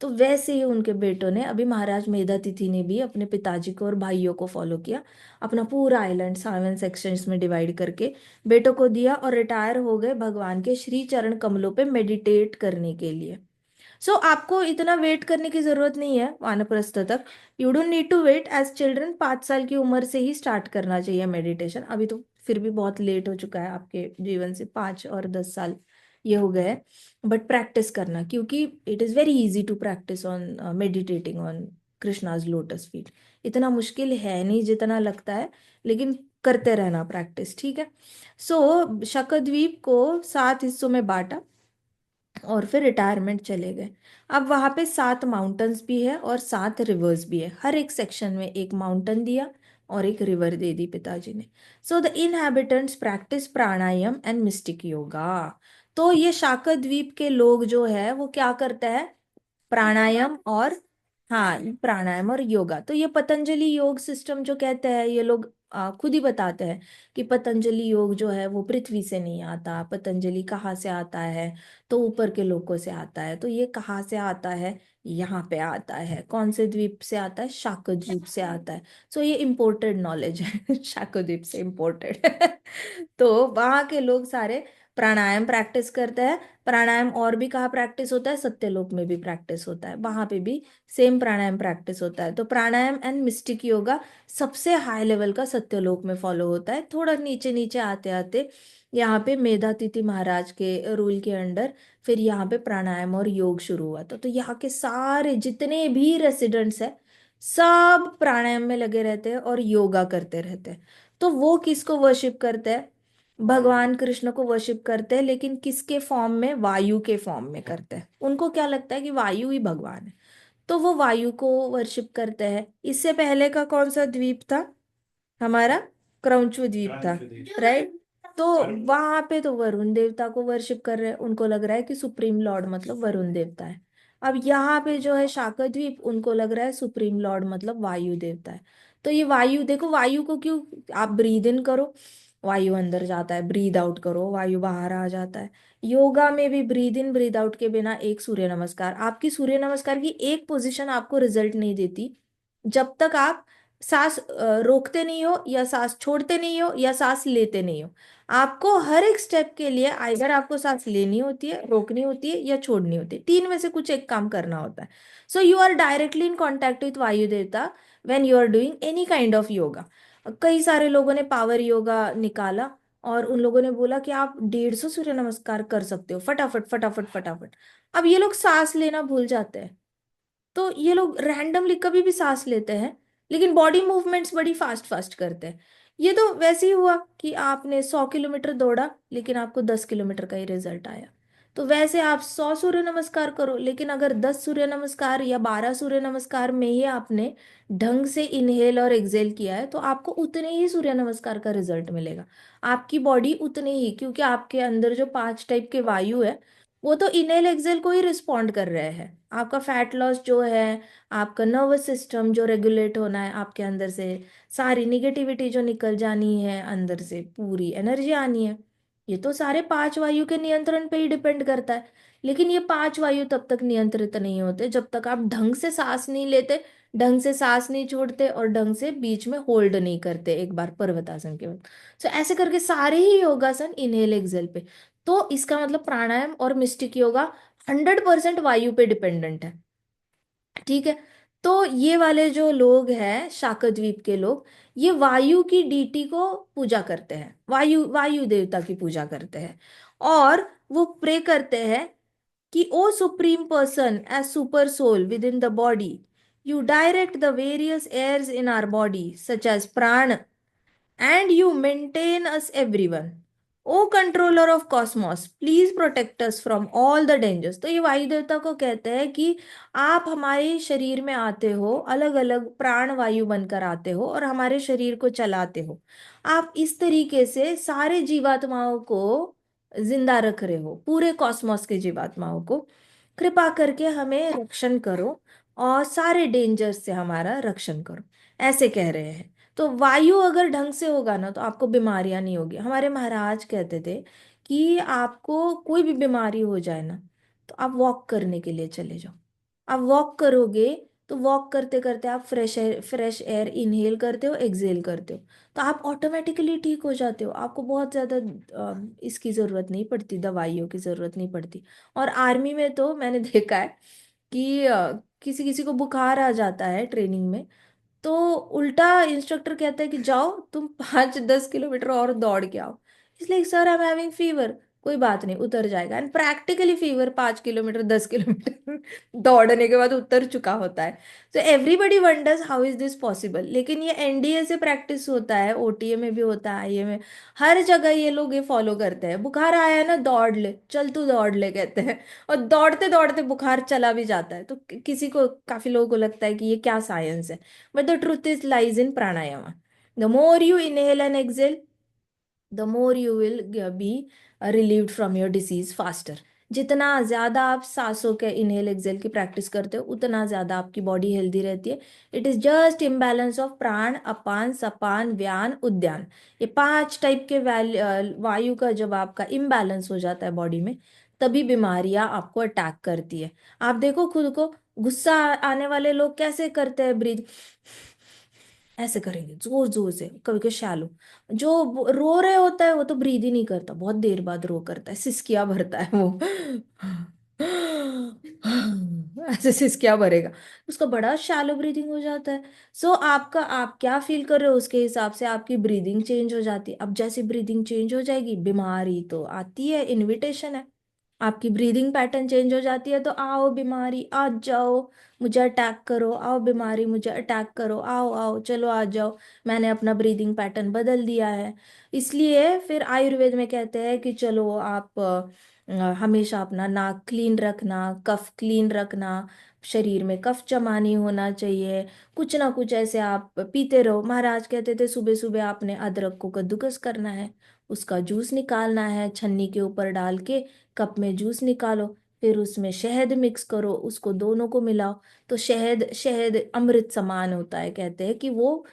तो वैसे ही उनके बेटों ने, अभी महाराज मेधातिथि ने भी अपने पिताजी को और भाइयों को फॉलो किया, अपना पूरा आइलैंड 7 सेक्शंस में डिवाइड करके बेटों को दिया और रिटायर हो गए भगवान के श्री चरण कमलों पे मेडिटेट करने के लिए। आपको इतना वेट करने की जरूरत नहीं है वानप्रस्थ तक। You don't need to wait. As children 5 साल की उम्र से ही स्टार्ट करना चाहिए मेडिटेशन। अभी तो फिर भी बहुत लेट हो चुका है आपके जीवन से, 5 और 10 साल ये हो गए। बट प्रैक्टिस करना, क्योंकि it is very easy to practise on meditating on Krishna's lotus feet. इतना मुश्किल है नहीं जितना लगता है, लेकिन करते रहना प्रैक्टिस, ठीक है। शतद्वीप को 7 हिस्सों में बांटा और फिर रिटायरमेंट चले गए। अब वहां पे 7 माउंटेन्स भी है और 7 रिवर्स भी है, हर एक सेक्शन में एक माउंटेन दिया और एक रिवर दे दी पिताजी ने। The inhabitants practice pranayama and mistake yoga. तो ये शाका द्वीप के लोग जो है वो क्या करते हैं, प्राणायाम और, हाँ, प्राणायाम और योगा। तो ये पतंजलि योग सिस्टम जो कहते हैं ये लोग खुद ही बताते हैं कि पतंजलि योग जो है वो पृथ्वी से नहीं आता। पतंजलि कहाँ से आता है, तो ऊपर के लोगों से आता है। तो ये कहाँ से आता है, यहाँ पे आता है। कौन से द्वीप से आता है, शाक द्वीप से आता है। ये इम्पोर्टेड नॉलेज है शाक द्वीप से इम्पोर्टेड तो वहाँ के लोग सारे प्राणायाम प्रैक्टिस करते हैं। प्राणायाम और भी कहाँ प्रैक्टिस होता है, सत्यलोक में भी प्रैक्टिस होता है, वहां पे भी सेम प्राणायाम प्रैक्टिस होता है। तो प्राणायाम एंड मिस्टिक योगा सबसे हाई लेवल का सत्यलोक में फॉलो होता है। थोड़ा नीचे नीचे आते आते यहाँ पे मेधातिथि महाराज के रूल के अंडर फिर यहाँ पे प्राणायाम और योग शुरू हुआ था। तो यहाँ के सारे जितने भी रेसिडेंट्स हैं सब प्राणायाम में लगे रहते हैं और योगा करते रहते हैं। तो वो किसको वर्शिप करते हैं, भगवान कृष्ण को वर्शिप करते हैं, लेकिन किसके फॉर्म में, वायु के फॉर्म में करते हैं। उनको क्या लगता है कि वायु ही भगवान है, तो वो वायु को वर्शिप करते हैं। इससे पहले का कौन सा द्वीप था हमारा, क्रौंचू द्वीप था, राइट। तो वहां पे तो वरुण देवता को वर्शिप कर रहे हैं, उनको लग रहा है कि सुप्रीम लॉर्ड मतलब वरुण देवता है। अब यहाँ पे जो है शाका द्वीप, उनको लग रहा है सुप्रीम लॉर्ड मतलब वायु देवता है। तो ये वायु देखो, वायु को क्यों, आप ब्रीद इन करो वायु अंदर जाता है, ब्रीद आउट करो वायु बाहर आ जाता है। योगा में भी ब्रीद इन ब्रीद आउट के बिना एक सूर्य नमस्कार, आपकी सूर्य नमस्कार की एक पोजीशन आपको रिजल्ट नहीं देती जब तक आप सांस रोकते नहीं हो, या सांस छोड़ते नहीं हो, या सांस लेते नहीं हो। आपको हर एक स्टेप के लिए आइदर आपको सांस लेनी होती है, रोकनी होती है, या छोड़नी होती है, तीन में से कुछ एक काम करना होता है। You are directly in contact with वायु देवता when you are doing any kind of yoga. कई सारे लोगों ने पावर योगा निकाला और उन लोगों ने बोला कि आप 150 सूर्य नमस्कार कर सकते हो फटाफट फटाफट फटाफट। अब ये लोग सांस लेना भूल जाते हैं। तो ये लोग रैंडमली कभी भी सांस लेते हैं, लेकिन बॉडी मूवमेंट्स बड़ी फास्ट फास्ट करते हैं। ये तो वैसे ही हुआ कि आपने 100 किलोमीटर दौड़ा, लेकिन आपको 10 किलोमीटर का ही रिजल्ट आया। तो वैसे आप 100 सूर्य नमस्कार करो, लेकिन अगर 10 सूर्य नमस्कार या 12 सूर्य नमस्कार में ही आपने ढंग से इनहेल और एक्सेल किया है, तो आपको उतने ही सूर्य नमस्कार का रिजल्ट मिलेगा। आपकी बॉडी उतने ही, क्योंकि आपके अंदर जो 5 टाइप के वायु है वो तो इनहेल एक्सेल को ही रिस्पॉन्ड कर रहे हैं। आपका फैट लॉस जो है, आपका नर्वस सिस्टम जो रेगुलेट होना है आपके अंदर से, सारी निगेटिविटी जो निकल जानी है अंदर से, पूरी एनर्जी आनी है, ये तो सारे 5 वायु के नियंत्रण पे ही डिपेंड करता है। लेकिन ये 5 वायु तब तक नियंत्रित नहीं होते जब तक आप ढंग से सांस नहीं लेते, ढंग से सांस नहीं छोड़ते, और ढंग से बीच में होल्ड नहीं करते एक बार पर्वतासन के बाद। ऐसे करके सारे ही योगासन इनहेल एक्सेल पे। तो इसका मतलब प्राणायाम और मिस्टिक योगा 100% वायु पे डिपेंडेंट है, ठीक है। तो ये वाले जो लोग हैं शाकद्वीप के लोग, ये वायु की डीटी को पूजा करते हैं, वायु वायु देवता की पूजा करते हैं। और वो प्रे करते हैं कि O supreme person as super soul within the body, You direct the various airs in our body, such as prana, and you maintain us everyone. O controller of cosmos, please protect us from all the dangers. तो ये वायु देवता को कहते हैं कि आप हमारे शरीर में आते हो, अलग अलग प्राण वायु बनकर आते हो और हमारे शरीर को चलाते हो। आप इस तरीके से सारे जीवात्माओं को जिंदा रख रहे हो, पूरे कॉस्मोस के जीवात्माओं को। कृपा करके हमें रक्षण करो और सारे डेंजर से हमारा रक्षण करो, ऐसे कह रहे हैं। तो वायु अगर ढंग से होगा ना तो आपको बीमारियां नहीं होगी। हमारे महाराज कहते थे कि आपको कोई भी बीमारी हो जाए ना तो आप वॉक करने के लिए चले जाओ। आप वॉक करोगे तो वॉक करते करते आप फ्रेश एयर इनहेल करते हो, एक्सहेल करते हो, तो आप ऑटोमेटिकली ठीक हो जाते हो। आपको बहुत ज़्यादा इसकी ज़रूरत नहीं पड़ती, दवाइयों की ज़रूरत नहीं पड़ती। और आर्मी में तो मैंने देखा है कि किसी किसी को बुखार आ जाता है ट्रेनिंग में, तो उल्टा इंस्ट्रक्टर कहता है कि जाओ तुम 5-10 किलोमीटर और दौड़ के आओ। इसलिए sir I am having fever, कोई बात नहीं उतर जाएगा। And practically fever 5 kilometre 10 kilometre दौड़ने के बाद उतर चुका होता है। तो everybody wonders how is this possible. लेकिन ये एनडीए से प्रैक्टिस होता है, ओटीए में भी होता है, आईए में, हर जगह ये लोग ये फॉलो करते हैं। बुखार आया है ना, दौड़ ले, चल तू दौड़ ले कहते हैं, और दौड़ते दौड़ते बुखार चला भी जाता है। तो किसी को, काफी लोगों को लगता है कि ये क्या साइंस है, but the truth is lies in pranayama. The more you inhale and exhale, the more you will be relieved from your disease faster. जितना ज्यादा आप सांसों के इनहेल एक्सेल की प्रैक्टिस करते हो उतना ज्यादा आपकी बॉडी हेल्दी रहती है। It is just imbalance of प्राण, अपान, सपान, व्यान, उद्यान। ये 5 टाइप के वायु का जब आपका इम्बैलेंस हो जाता है बॉडी में, तभी बीमारियां आपको अटैक करती है। आप देखो खुद को, गुस्सा आने वाले लोग कैसे करते हैं ब्रीथ, ऐसे करेंगे जोर जोर से, कभी कभी शैलो। जो रो रहे होता है वो तो ब्रीद ही नहीं करता, बहुत देर बाद रो करता है, सिसकिया भरता है वो ऐसे सिसकिया भरेगा, उसका बड़ा शैलो ब्रीदिंग हो जाता है। सो आपका, आप क्या फील कर रहे हो उसके हिसाब से आपकी ब्रीदिंग चेंज हो जाती है। अब जैसे ब्रीदिंग चेंज हो जाएगी, बीमारी तो आती है, इनविटेशन है। आपकी ब्रीदिंग पैटर्न चेंज हो जाती है तो आओ बीमारी आ जाओ, मुझे अटैक करो, आओ बीमारी मुझे अटैक करो, आओ आओ चलो आ जाओ, मैंने अपना ब्रीदिंग पैटर्न बदल दिया है। इसलिए फिर आयुर्वेद में कहते हैं कि चलो आप हमेशा अपना नाक क्लीन रखना, कफ क्लीन रखना, शरीर में कफ जमा नहीं होना चाहिए। कुछ ना कुछ ऐसे आप पीते रहो। महाराज कहते थे सुबह सुबह आपने अदरक को कद्दूकस करना है, उसका जूस निकालना है, छन्नी के ऊपर डाल के कप में जूस निकालो, फिर उसमें शहद मिक्स करो, उसको दोनों को मिलाओ। तो शहद, शहद अमृत समान होता है, कहते हैं कि वो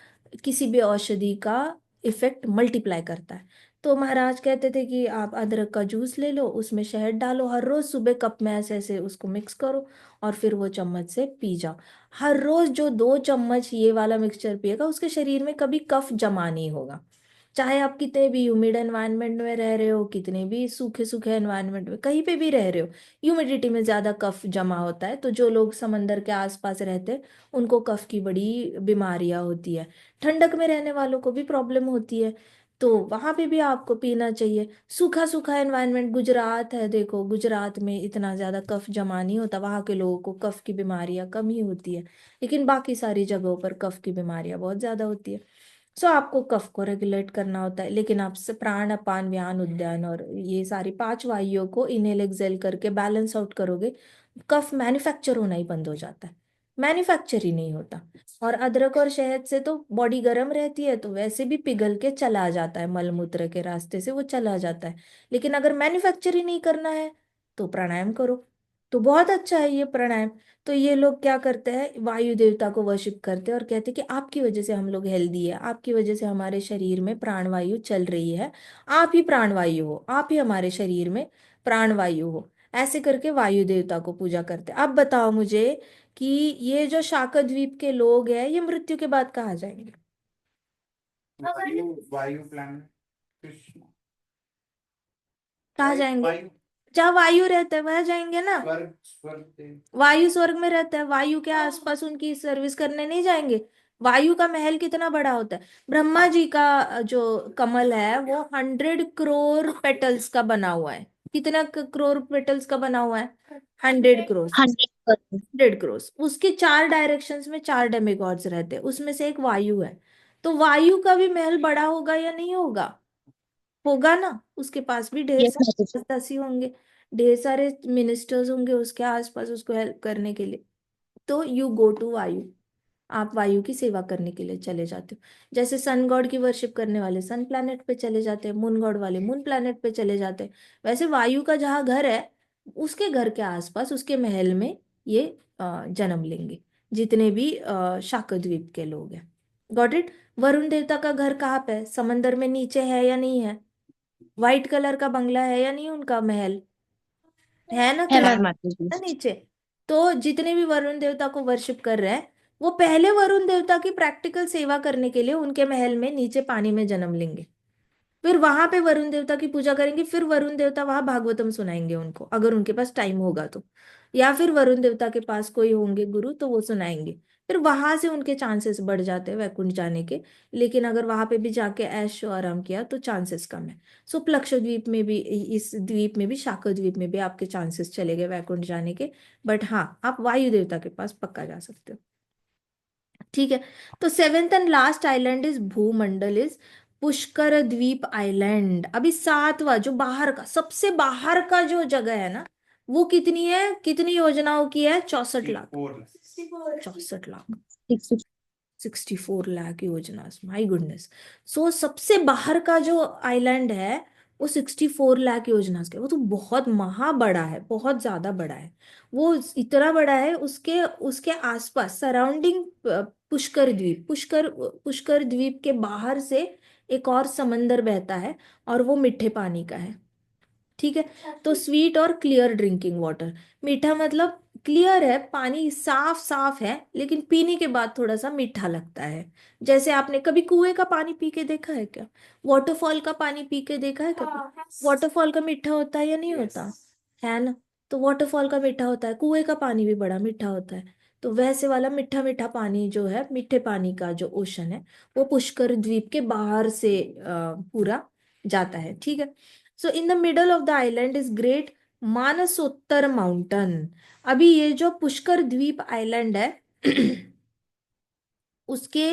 किसी भी औषधि का इफेक्ट मल्टीप्लाई करता है। तो महाराज कहते थे कि आप अदरक का जूस ले लो, उसमें शहद डालो, हर रोज सुबह कप में ऐसे ऐसे उसको मिक्स करो और फिर वो चम्मच से पी जाओ। हर रोज जो 2 चम्मच ये वाला मिक्सचर पिएगा उसके शरीर में कभी कफ जमा नहीं होगा। चाहे आप कितने भी ह्यूमिड एनवायरनमेंट में रह रहे हो, कितने भी सूखे सूखे एनवायरनमेंट में कहीं पे भी रह रहे हो, ह्यूमिडिटी में ज्यादा कफ जमा होता है। तो जो लोग समंदर के आसपास रहते हैं उनको कफ की बड़ी बीमारियां होती है। ठंडक में रहने वालों को भी प्रॉब्लम होती है, तो वहां पे भी आपको पीना चाहिए। सूखा सूखा एनवायरनमेंट, गुजरात है, देखो गुजरात में इतना ज्यादा कफ जमा नहीं होता, वहां के लोगों को कफ की बीमारियां कम ही होती है। लेकिन बाकी सारी जगहों पर कफ की बीमारियां बहुत ज्यादा होती है। सो आपको कफ को रेगुलेट करना होता है। लेकिन आप से प्राण, अपान, व्यान, उद्यान और ये सारी 5 वायुओं को इनहेल एक्सेल करके बैलेंस आउट करोगे, कफ मैन्युफैक्चर होना ही बंद हो जाता है, मैन्युफैक्चर ही नहीं होता। और अदरक और शहद से तो बॉडी गर्म रहती है तो वैसे भी पिघल के चला जाता है, मलमूत्र के रास्ते से वो चला जाता है। लेकिन अगर मैन्युफैक्चर ही नहीं करना है तो प्राणायाम करो, तो बहुत अच्छा है ये प्राणायाम। तो ये लोग क्या करते हैं, वायु देवता को वर्शिप करते हैं और कहते हैं कि आपकी वजह से हम लोग हेल्दी है, आपकी वजह से हमारे शरीर में प्राणवायु चल रही है, आप ही प्राणवायु हो, आप ही हमारे शरीर में प्राणवायु हो। ऐसे करके वायु देवता को पूजा करते हैं। अब बताओ मुझे कि ये जो शाकद्वीप के लोग हैं ये मृत्यु के बाद कहाँ जाएंगे? वायु, वायु प्लैनेट कृष्ण, कहाँ जाएंगे? जहाँ वायु रहता है वहां जाएंगे ना। स्वर्ग, स्वर्ग देव। वायु स्वर्ग में रहता है, वायु के आसपास उनकी सर्विस करने नहीं जाएंगे। वायु का महल कितना बड़ा होता है। ब्रह्मा जी का जो कमल है वो 100 करोड़ पेटल्स का बना हुआ है। कितना करोड़ पेटल्स का बना हुआ है? 100 करोड़। 100 crores, उसके 4 डायरेक्शंस में 4 डेमिगॉड्स रहते हैं, उसमें से एक वायु है। तो वायु का भी महल बड़ा होगा या नहीं होगा? होगा ना, उसके पास भी ढेर यस सारे माता दासी होंगे, ढेर सारे मिनिस्टर्स होंगे उसके आसपास उसको हेल्प करने के लिए। तो यू गो टू वायु, आप वायु की सेवा करने के लिए चले जाते हो। जैसे सन गॉड की वर्शिप करने वाले सन प्लैनेट पे चले जाते हैं, मून गॉड वाले मून प्लैनेट पे चले जाते हैं, वैसे वायु का जहाँ घर है उसके घर के आसपास उसके महल में ये जन्म लेंगे, जितने भी शाकद्वीप के लोग हैं। Got it? वरुण देवता का घर कहाँ पे है? समंदर में नीचे है या नहीं है? व्हाइट कलर का बंगला है या नहीं उनका महल? है ना, है कृष्ण माता जी। है नीचे। तो जितने भी वरुण देवता को वर्शिप कर रहे हैं, वो पहले वरुण देवता की प्रैक्टिकल सेवा करने के लिए उनके महल में नीचे पानी में जन्म लेंगे, फिर वहां पे वरुण देवता की पूजा करेंगे, फिर वरुण देवता वहां भागवतम सुनाएंगे उनको, अगर उनके पास टाइम होगा तो, या फिर वरुण देवता के पास कोई होंगे गुरु तो वो सुनाएंगे। फिर वहां से उनके चांसेस बढ़ जाते हैं वैकुंठ जाने के। लेकिन अगर वहां पे भी जाके ऐश आराम किया तो चांसेस कम है। सो प्लक्ष द्वीप में भी, इस द्वीप में भी, शाकर द्वीप में भी आपके चांसेस चले गए वैकुंठ जाने के। बट हाँ, आप वायु देवता के पास पक्का जा सकते हो। ठीक है। तो seventh and last island is भूमंडल इज पुष्कर द्वीप आइलैंड। अभी सातवां जो बाहर का, सबसे बाहर का जो जगह है ना, वो कितनी है, कितनी योजनाओं की है? 64 लाख। 64 लाख। 64 लाख योजना, माई गुडनेस। सो सबसे बाहर का जो आइलैंड है वो 64 लाख योजना के, वो तो बहुत महा बड़ा है, बहुत ज्यादा बड़ा है। वो इतना बड़ा है, उसके उसके आसपास सराउंडिंग पुष्कर द्वीप, पुष्कर पुष्कर द्वीप के बाहर से एक और समंदर बहता है, और वो मीठे पानी का है। ठीक है। तो स्वीट और क्लियर ड्रिंकिंग वाटर, मीठा मतलब क्लियर है, पानी साफ साफ है, लेकिन पीने के बाद थोड़ा सा मीठा लगता है। जैसे आपने कभी कुएं का पानी पी के देखा है क्या? वाटरफॉल का पानी पी के देखा है कभी? वाटरफॉल का मीठा होता है या नहीं होता? है ना। तो वाटरफॉल का मीठा होता है, कुएं का पानी भी बड़ा मीठा होता है। तो वैसे वाला मीठा मीठा पानी जो है, मीठे पानी का जो ओशन है, वो पुष्कर द्वीप के बाहर से पूरा जाता है। ठीक है। So in the middle of the island is great Manasottara mountain. अभी ये जो पुष्कर द्वीप आइलैंड है उसके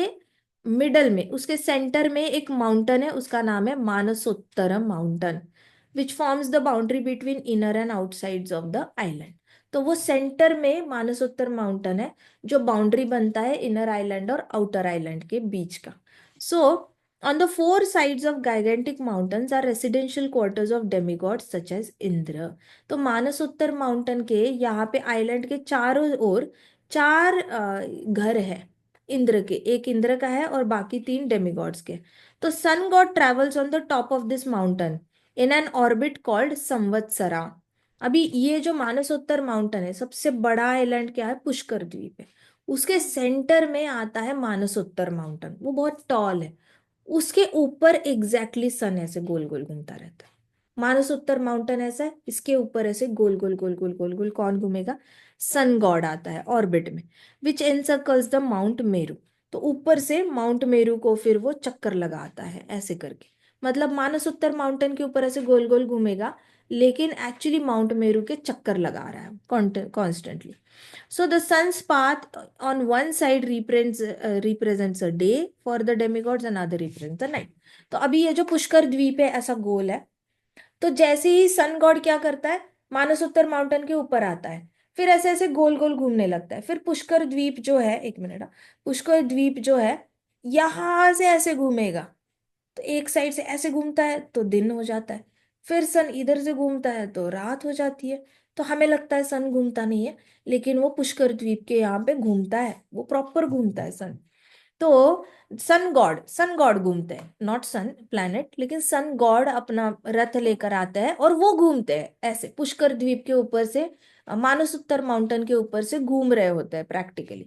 मिडल में, उसके सेंटर में एक माउंटेन है, उसका नाम है Manasottaram mountain, which forms the boundary between inner and outsides of the island. तो वो सेंटर में मानसोत्तर माउंटेन है, जो बाउंड्री बनता है इनर आइलैंड और आउटर आइलैंड के बीच का। सो on the four sides of gigantic mountains are residential quarters of demigods such as Indra. तो मानसोत्तर माउंटेन के यहाँ पे आइलैंड के चारों ओर चार घर है इंद्र के, एक इंद्र का है और बाकी 3 डेमिगॉड्स के। तो sun god travels on the top of this mountain in an orbit called Samvatsara. अभी ये जो मानसोत्तर माउंटेन है, सबसे बड़ा आइलैंड क्या है? पुष्कर द्वीप है। उसके सेंटर में आता है मानसोत्तर माउंटेन, वो बहुत टॉल है। उसके ऊपर एग्जैक्टली सन ऐसे गोल गोल घूमता रहता है। मानसोत्तर माउंटेन ऐसा है, इसके ऊपर ऐसे गोल गोल गोल गोल गोल गोल कौन घूमेगा? सन गॉड आता है ऑर्बिट में, विच एनसर्कल्स द माउंट मेरू। तो ऊपर से माउंट मेरू को फिर वो चक्कर लगाता है ऐसे करके। मतलब मानसोत्तर माउंटेन के ऊपर ऐसे गोल गोल घूमेगा, लेकिन एक्चुअली माउंट मेरू के चक्कर लगा रहा है constantly. So the sun's path on one side represents a day for the demigods and other represents the night. तो अभी ये जो पुष्कर द्वीप है ऐसा गोल है। तो जैसे ही सन गॉड क्या करता है, मानसोत्तर माउंटेन के ऊपर आता है, फिर ऐसे ऐसे गोल गोल घूमने लगता है। फिर पुष्कर द्वीप जो है, एक मिनट, पुष्कर द्वीप जो है यहां से ऐसे घूमेगा, तो एक साइड से ऐसे घूमता है तो दिन हो जाता है, फिर सन इधर से घूमता है तो रात हो जाती है। तो हमें लगता है सन घूमता नहीं है, लेकिन वो पुष्कर द्वीप के यहाँ पे घूमता है, वो प्रॉपर घूमता है सन। तो सन गॉड घूमते हैं, नॉट सन प्लैनेट, लेकिन सन गॉड अपना रथ लेकर आता है और वो घूमते हैं ऐसे पुष्कर द्वीप के ऊपर से, मानसोत्तर माउंटेन के ऊपर से घूम रहे होते हैं प्रैक्टिकली।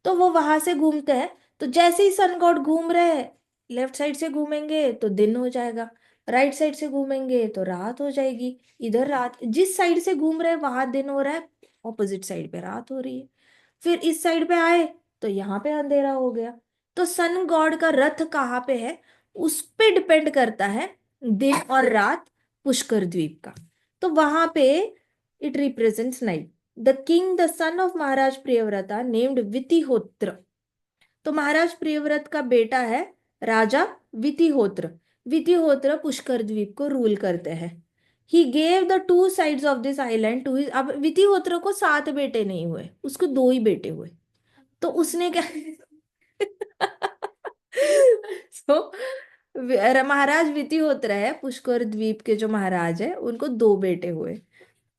तो वो वहां से घूमते हैं। तो जैसे ही सन गॉड घूम रहे हैं, लेफ्ट साइड से घूमेंगे तो दिन हो जाएगा, राइट साइड से घूमेंगे तो रात हो जाएगी। इधर रात, जिस साइड से घूम रहे हैं वहां दिन हो रहा है, ऑपोजिट साइड पे रात हो रही है। फिर इस साइड पे आए तो यहाँ पे अंधेरा हो गया। तो सन गॉड का रथ कहाँ पे है, उस पे डिपेंड करता है दिन और रात पुष्कर द्वीप का। तो वहां पे it represents knight, the king the son of Maharaj Priyavrata named Vitihotra. तो महाराज प्रियव्रत का बेटा है राजा वितिहोत्र। वितिहोत्र पुष्कर द्वीप को रूल करते हैं। He gave the two sides of this island to his. अब वितिहोत्र को 7 बेटे नहीं हुए, उसको 2 ही बेटे हुए। तो उसने क्या सो महाराज वितिहोत्र है, पुष्कर द्वीप के जो महाराज है, उनको 2 बेटे हुए।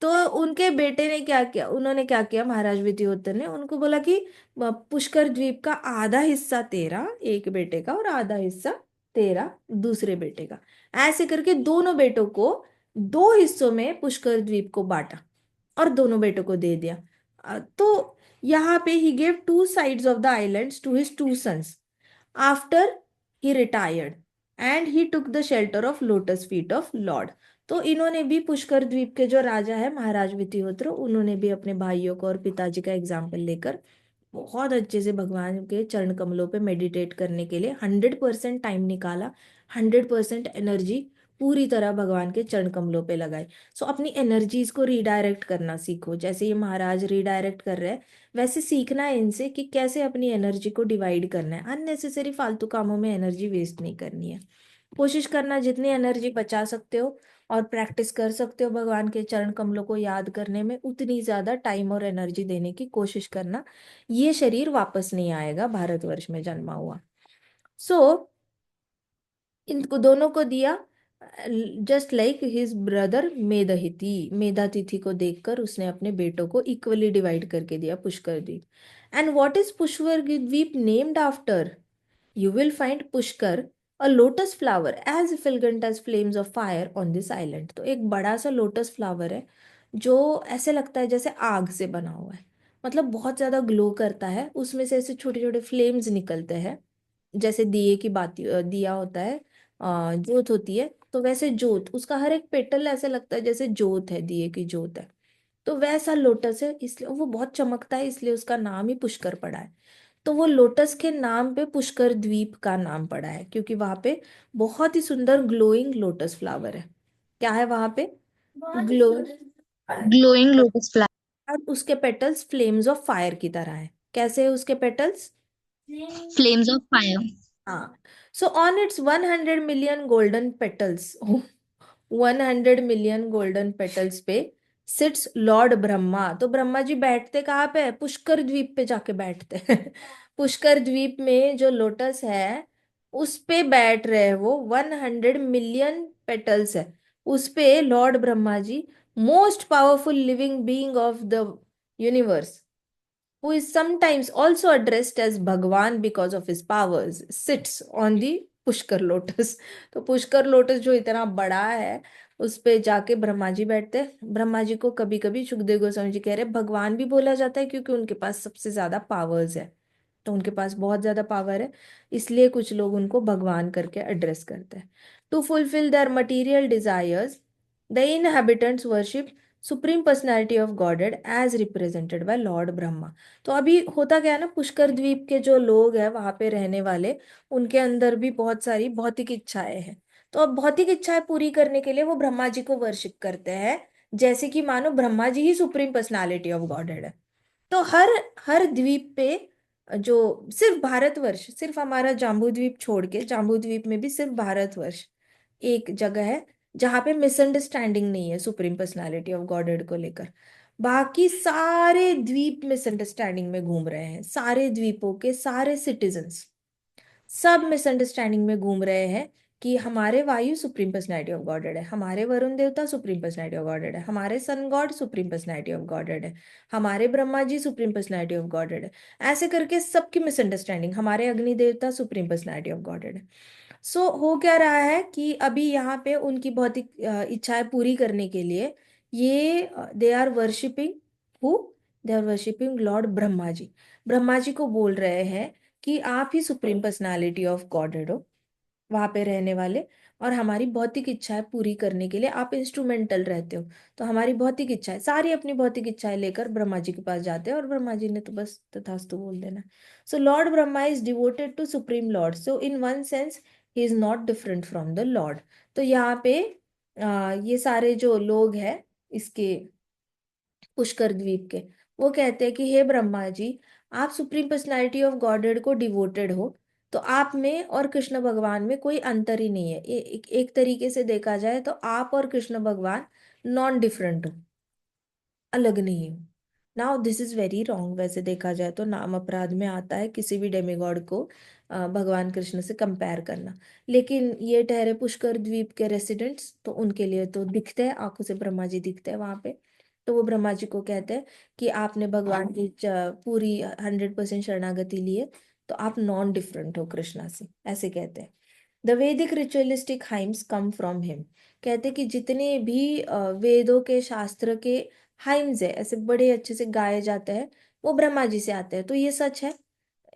तो उनके बेटे ने क्या किया, उन्होंने क्या किया, महाराज विद्योधर ने उनको बोला कि पुष्कर द्वीप का आधा हिस्सा तेरा एक बेटे का और आधा हिस्सा तेरा दूसरे बेटे का। ऐसे करके दोनों बेटों को 2 हिस्सों में पुष्कर द्वीप को बांटा और दोनों बेटों को दे दिया। तो यहाँ पे he gave two sides of the islands to his two sons after he retired and he took the shelter of lotus feet of lord. तो इन्होंने भी, पुष्कर द्वीप के जो राजा है महाराज वितिहोत्र, उन्होंने भी अपने भाइयों को और पिताजी का एग्जाम्पल लेकर बहुत अच्छे से भगवान के चरण कमलों पे मेडिटेट करने के लिए 100% टाइम निकाला। 100% एनर्जी पूरी तरह भगवान के चरण कमलों पे लगाई। सो अपनी एनर्जीज को रीडायरेक्ट करना सीखो, जैसे ये महाराज रीडायरेक्ट कर रहे हैं, वैसे सीखना है इनसे कि कैसे अपनी एनर्जी को डिवाइड करना है। अननेसेसरी फालतू कामों में एनर्जी वेस्ट नहीं करनी है। कोशिश करना जितनी एनर्जी बचा सकते हो और प्रैक्टिस कर सकते हो भगवान के चरण कमलों को याद करने में, उतनी ज्यादा टाइम और एनर्जी देने की कोशिश करना। ये शरीर वापस नहीं आएगा, भारतवर्ष में जन्मा हुआ। सो इनको दोनों को दिया, just like his brother Medhatithi. Medhatithi को देखकर उसने अपने बेटों को इक्वली डिवाइड करके दिया पुष्कर द्वीप। एंड व्हाट इज पुष्कर द्वीप named after? You will find Pushkar, a lotus flower as effulgent as flames of fire on this island। तो एक बड़ा सा लोटस फ्लावर है जो ऐसे लगता है जैसे आग से बना हुआ है, मतलब बहुत ज्यादा ग्लो करता है, उसमें से ऐसे छोटे छोटे फ्लेम्स निकलते हैं, जैसे दिए की बाती दिया होता है, जोत होती है, तो वैसे जोत, उसका हर एक पेटल ऐसे लगता है जैसे जोत है, दिए की जोत है। तो वैसा लोटस है, इसलिए वो बहुत चमकता है, इसलिए उसका नाम ही पुष्कर पड़ा है। तो वो लोटस के नाम पे पुष्कर द्वीप का नाम पड़ा है, क्योंकि वहां पे बहुत ही सुंदर ग्लोइंग लोटस फ्लावर है। क्या है वहां पे? ग्लो। Glowing lotus flower. और उसके पेटल्स फ्लेम्स ऑफ फायर की तरह है। कैसे है उसके पेटल्स? Flames of fire. हाँ। So on its 100 million golden petals, 100 million golden petals पे सिट्स लॉर्ड ब्रह्मा। तो ब्रह्मा जी बैठते कहाँ पे है? पुष्कर द्वीप पे जाके बैठते हैं। पुष्कर द्वीप में जो लोटस है उस पे बैठ रहे हैं वो, 100 मिलियन पेटल्स है उस पे lord Brahma ji, most powerful living being of the universe, who is sometimes also addressed as Bhagwan because of his powers, sits on the Pushkar lotus. तो पुष्कर लोटस जो इतना बड़ा है, उस पे जाके ब्रह्मा जी बैठते हैं। ब्रह्मा जी को कभी कभी सुखदेव गोस्वामी जी कह रहे भगवान भी बोला जाता है, क्योंकि उनके पास सबसे ज्यादा पावर्स है। तो उनके पास बहुत ज्यादा पावर है, इसलिए कुछ लोग उनको भगवान करके एड्रेस करते हैं। To fulfil their material desires the inhabitants worship supreme personality of godhead as represented by lord Brahma. तो अभी होता क्या है ना, पुष्कर द्वीप के जो लोग हैं वहां पे रहने वाले, उनके अंदर भी बहुत सारी भौतिक इच्छाएं हैं। तो अब भौतिक इच्छाएं पूरी करने के लिए वो ब्रह्मा जी को वर्शिप करते हैं, जैसे कि मानो ब्रह्मा जी ही सुप्रीम पर्सनालिटी ऑफ गॉडेड है। तो हर हर द्वीप पे, जो सिर्फ भारतवर्ष, सिर्फ हमारा जाम्बू द्वीप छोड़ के, जाम्बू द्वीप में भी सिर्फ भारतवर्ष एक जगह है जहाँ पे मिसअंडरस्टैंडिंग नहीं है सुप्रीम पर्सनालिटी ऑफ गॉडेड को लेकर। बाकी सारे द्वीप मिसअंडरस्टैंडिंग में घूम रहे हैं, सारे द्वीपों के सारे सिटीजन्स सब मिसअंडरस्टैंडिंग में घूम रहे हैं कि हमारे वायु सुप्रीम पर्सनैलिटी ऑफ गॉडेड है, हमारे वरुण देवता सुप्रीम पर्सनैलिटी ऑफ गॉडेड है, हमारे sun god supreme personality of godhead है, हमारे Brahma ji supreme personality of godhead है। ऐसे करके सबकी मिसअंडरस्टैंडिंग, हमारे अग्नि देवता सुप्रीम पर्सनैलिटी ऑफ गॉडेड है। सो हो क्या रहा है कि अभी यहाँ पे उनकी भौतिक इच्छाएं पूरी करने के लिए ये they are worshipping who, they are worshipping lord Brahma ji. Brahma ji को बोल रहे हैं कि आप ही सुप्रीम पर्सनालिटी ऑफ गॉडेड हो वहां पे रहने वाले, और हमारी भौतिक इच्छाएं पूरी करने के लिए आप इंस्ट्रूमेंटल रहते हो। तो हमारी भौतिक इच्छाएं, सारी अपनी भौतिक इच्छाएं लेकर ब्रह्मा जी के पास जाते हैं, और ब्रह्मा जी ने तो बस तथास्तु बोल देना। So lord Brahma is devoted to supreme lord, so in one sense he is not different from the lord. तो यहाँ पे ये सारे जो लोग हैं इसके पुष्कर द्वीप के। वो कहते हैं कि हे ब्रह्मा जी, आप सुप्रीम पर्सनालिटी ऑफ गॉडहेड को डिवोटेड हो, तो आप में और कृष्ण भगवान में कोई अंतर ही नहीं है। एक तरीके से देखा जाए तो आप और कृष्ण भगवान नॉन डिफरेंट हो, अलग नहीं हो। Now this is very wrong. वैसे देखा जाए तो नाम अपराध में आता है किसी भी डेमिगॉड को भगवान कृष्ण से कंपेयर करना। लेकिन ये ठहरे पुष्कर द्वीप के रेसिडेंट्स, तो उनके लिए तो दिखते हैं, आंखों से ब्रह्मा जी दिखते हैं वहां पे। तो वो ब्रह्मा जी को कहते हैं कि आपने भगवान की पूरी 100% शरणागति ली है, तो आप नॉन डिफरेंट हो कृष्णा से, ऐसे कहते हैं। द वैदिक ritualistic hymns come from him. कहते कि जितने भी वेदों के शास्त्र के हाइम्स है, ऐसे बड़े अच्छे से गाए जाते हैं, वो ब्रह्मा जी से आते हैं। तो ये सच है,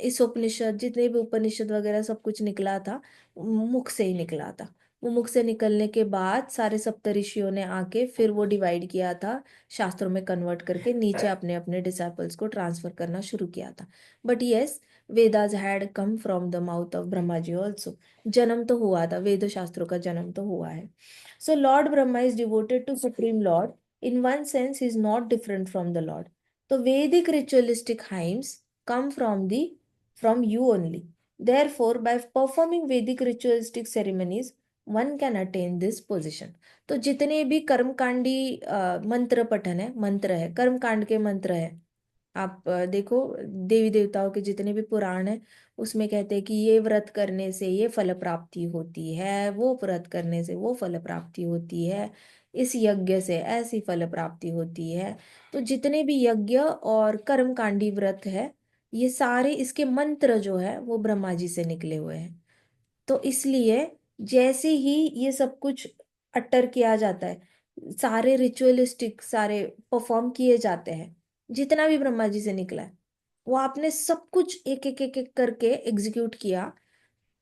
इस उपनिषद, जितने भी उपनिषद वगैरह सब कुछ निकला था, मुख से ही निकला था। वो मुख से निकलने के बाद सारे सप्तऋषियों ने आके फिर वो डिवाइड किया था, शास्त्रों में कन्वर्ट करके नीचे अपने अपने डिसाइपल्स को ट्रांसफर करना शुरू किया था। But yes, Vedas had come from the mouth of Brahma ji also. जन्म तो हुआ था, वेद शास्त्रों का जन्म तो हुआ है। So lord Brahma is devoted to supreme lord, in one sense he is not different from the Lord. The Vedic ritualistic hymns come from you only. Therefore, by performing Vedic ritualistic ceremonies, one can attain this position. तो जितने भी कर्मकांडी मंत्र पठन है, मंत्र है, कर्मकांड के मंत्र है, आप देखो, देवी देवताओं के जितने भी पुराण है, उसमें कहते हैं कि ये व्रत करने से ये फल प्राप्ति होती है, वो व्रत करने से वो फल प्राप्ति होती है, इस यज्ञ से ऐसी फल प्राप्ति होती है। तो जितने भी यज्ञ और कर्मकांडी व्रत है, ये सारे इसके मंत्र जो है वो ब्रह्मा जी से निकले हुए हैं। तो इसलिए जैसे ही ये सब कुछ अटर किया जाता है, सारे रिचुअलिस्टिक सारे परफॉर्म किए जाते हैं, जितना भी ब्रह्मा जी से निकला है, वो आपने सब कुछ एक एक एक एक करके एग्जीक्यूट किया,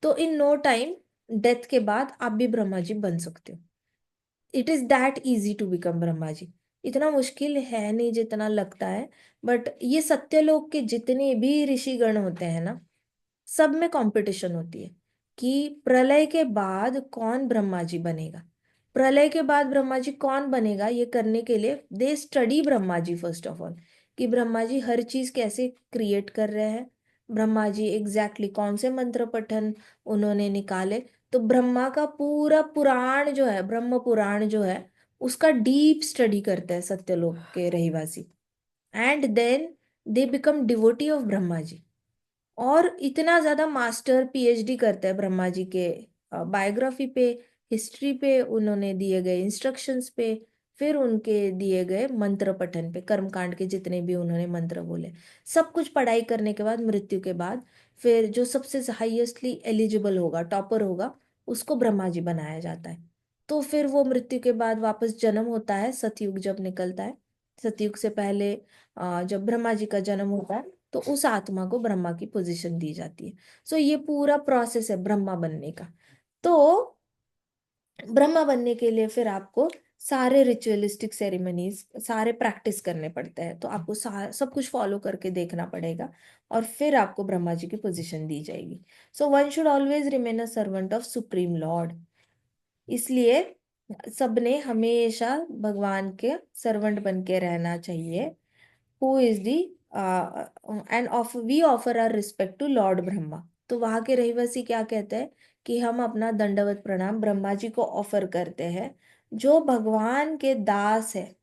तो इन नो टाइम, डेथ के बाद आप भी ब्रह्मा जी बन सकते हो। It is that easy to become Brahma ji. इतना मुश्किल है नहीं जितना लगता है। बट ये सत्यलोक के जितने भी ऋषिगण होते हैं ना, सब में कंपटीशन होती है कि प्रलय के बाद कौन ब्रह्मा जी बनेगा। प्रलय के बाद ब्रह्मा जी कौन बनेगा, ये करने के लिए they study Brahma ji first of all, कि ब्रह्मा जी हर चीज कैसे क्रिएट कर रहे हैं, ब्रह्मा जी एग्जैक्टली कौन से मंत्र पठन उन्होंने निकाले। तो ब्रह्मा का पूरा पुराण जो है, ब्रह्म पुराण जो है, उसका डीप स्टडी करते हैं सत्यलोक के रहवासी। And then they become devotee of Brahma ji. और इतना ज्यादा मास्टर पीएचडी करते हैं ब्रह्मा जी के बायोग्राफी पे, हिस्ट्री पे, उन्होंने दिए गए इंस्ट्रक्शंस पे, फिर उनके दिए गए मंत्र पठन पे, कर्मकांड के जितने भी उन्होंने मंत्र बोले, सब कुछ पढ़ाई करने के बाद, मृत्यु के बाद, फिर जो सबसे हाईएस्टली एलिजिबल होगा, टॉपर होगा, उसको ब्रह्मा जी बनाया जाता है। तो फिर वो मृत्यु के बाद वापस जन्म होता है, सतयुग जब निकलता है। सतयुग से पहले जब ब्रह्मा जी का जन्म होता है, तो उस आत्मा को ब्रह्मा की पोजीशन दी जाती है। सो ये पूरा प्रोसेस है ब्रह्मा बनने का। तो ब्रह्मा बनने के लिए फिर आपको सारे रिचुअलिस्टिक सेरेमनीज सारे प्रैक्टिस करने पड़ते हैं, तो आपको सब कुछ फॉलो करके देखना पड़ेगा, और फिर आपको ब्रह्मा जी की पोजीशन दी जाएगी। So one should always remain a servant of supreme Lord. इसलिए सबने हमेशा भगवान के सर्वेंट बन के रहना चाहिए। Who is the end of we offer our respect to lord Brahma. तो वहां के रहवासी क्या कहते हैं कि हम अपना दंडवत प्रणाम ब्रह्मा जी को ऑफर करते हैं, जो भगवान के दास है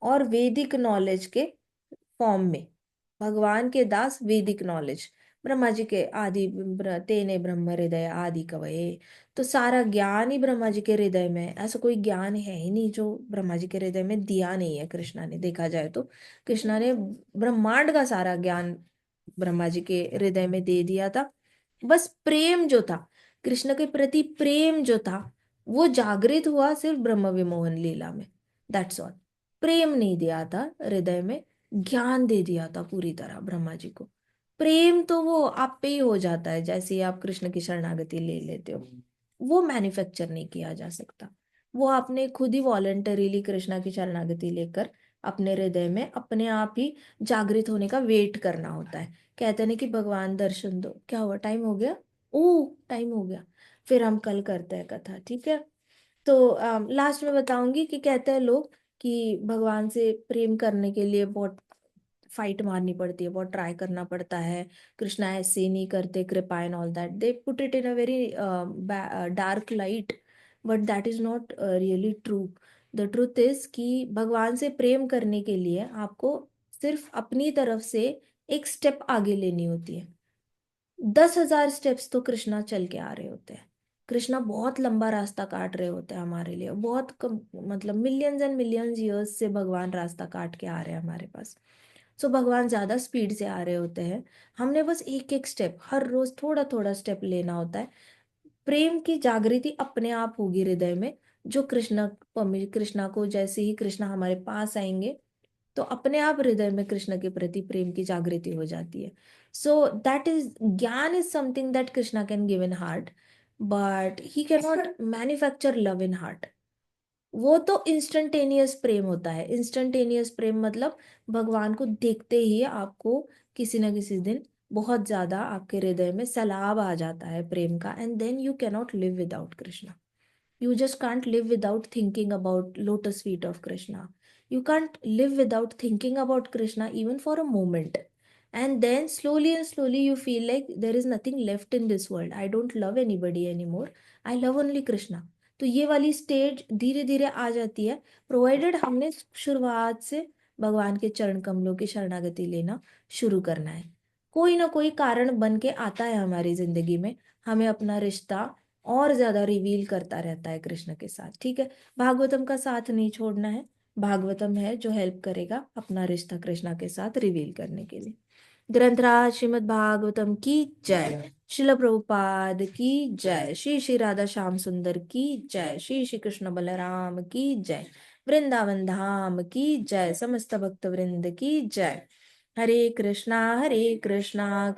और वैदिक नॉलेज के फॉर्म में। भगवान के दास, वैदिक नॉलेज, ब्रह्मा जी के आदि तेने ब्रह्म हृदय आदि कवये। तो सारा ज्ञान ही ब्रह्मा जी के हृदय में है। ऐसा कोई ज्ञान है ही नहीं जो ब्रह्मा जी के हृदय में दिया नहीं है कृष्णा ने। देखा जाए तो कृष्णा ने ब्रह्मांड का सारा ज्ञान ब्रह्मा जी के हृदय में दे दिया था। बस प्रेम जो था, कृष्ण के प्रति प्रेम जो था, वो जागृत हुआ सिर्फ ब्रह्म विमोहन लीला में। That's all. प्रेम नहीं दिया था हृदय में, ज्ञान दे दिया था पूरी तरह ब्रह्मा जी को। प्रेम तो वो आप पे ही हो जाता है, जैसे ही आप कृष्ण की शरणागति ले लेते हो, वो मैन्युफैक्चर नहीं किया जा सकता। वो आपने खुद ही वॉलंटरीली कृष्णा की शरणागति लेकर अपने हृदय में अपने आप ही जागृत होने का वेट करना होता है। कहते हैं ना कि भगवान दर्शन दो, क्या हुआ, टाइम हो गया, ओ टाइम हो गया, फिर हम कल करते हैं कथा, ठीक है। तो लास्ट में बताऊंगी कि कहते हैं लोग कि भगवान से प्रेम करने के लिए बहुत फाइट मारनी पड़ती है, बहुत ट्राई करना पड़ता है, कृष्णा ऐसे नहीं करते, कृपा and all that, they put it in a very dark light, but that is not really true. The truth is कि भगवान से प्रेम करने के लिए आपको सिर्फ अपनी तरफ से एक स्टेप आगे लेनी होती है। 10,000 स्टेप्स तो कृष्णा चल के आ रहे होते हैं। कृष्णा बहुत लंबा रास्ता काट रहे होते हैं हमारे लिए, बहुत कम, मतलब मिलियंस एंड मिलियंस ईयर्स से भगवान रास्ता काट के आ रहे हैं हमारे पास। सो भगवान ज्यादा स्पीड से आ रहे होते हैं। हमने बस एक एक स्टेप, हर रोज थोड़ा थोड़ा स्टेप लेना होता है। प्रेम की जागृति अपने आप होगी हृदय में। जो कृष्णा को, जैसे ही कृष्णा हमारे पास आएंगे तो अपने आप हृदय में कृष्ण के प्रति प्रेम की जागृति हो जाती है। सो दैट इज, ज्ञान is something that Krishna can give in heart, but he can not manufacture love in heart. वो तो इंस्टंटेनियस प्रेम होता है। इंस्टंटेनियस प्रेम मतलब भगवान को देखते ही आपको किसी ना किसी दिन बहुत ज्यादा आपके हृदय में सैलाब आ जाता है प्रेम का, and then you cannot live without Krishna. You just can't live without thinking about lotus feet of Krishna. You can't live without thinking about Krishna even for a moment. And then slowly and slowly you feel like there is nothing left in this world. I don't love anybody anymore. I love only Krishna. तो ये वाली stage धीरे धीरे आ जाती है, provided हमने शुरुआत से भगवान के चरण कमलों की शरणागति लेना शुरू करना है। कोई ना कोई कारण बन के आता है हमारी जिंदगी में, हमें अपना रिश्ता और ज्यादा रिवील करता रहता है कृष्ण के साथ, ठीक है। भागवतम का साथ नहीं छोड़ना है। भागवतम है जो हेल्प करेगा अपना रिश्ता कृष्णा के साथ रिवील करने के लिए। ग्रंथराज श्रीमद् भागवतम की जय। शिल प्रभुपाद की जय। श्री श्री राधा श्याम सुंदर की जय। श्री श्री कृष्ण बलराम की जय। वृंदावन धाम की जय। समस्त भक्त वृंद की जय। हरे कृष्णा कृष्णा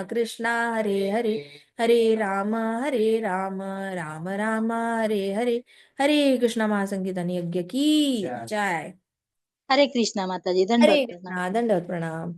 कृष्णा हरे हरे, हरे राम राम राम हरे हरे। हरे कृष्णा महासंकीर्तन यज्ञ की जय। हरे कृष्णा माता जी, हरे दंडवत प्रणाम। कृष्णा, दंडवत प्रणाम।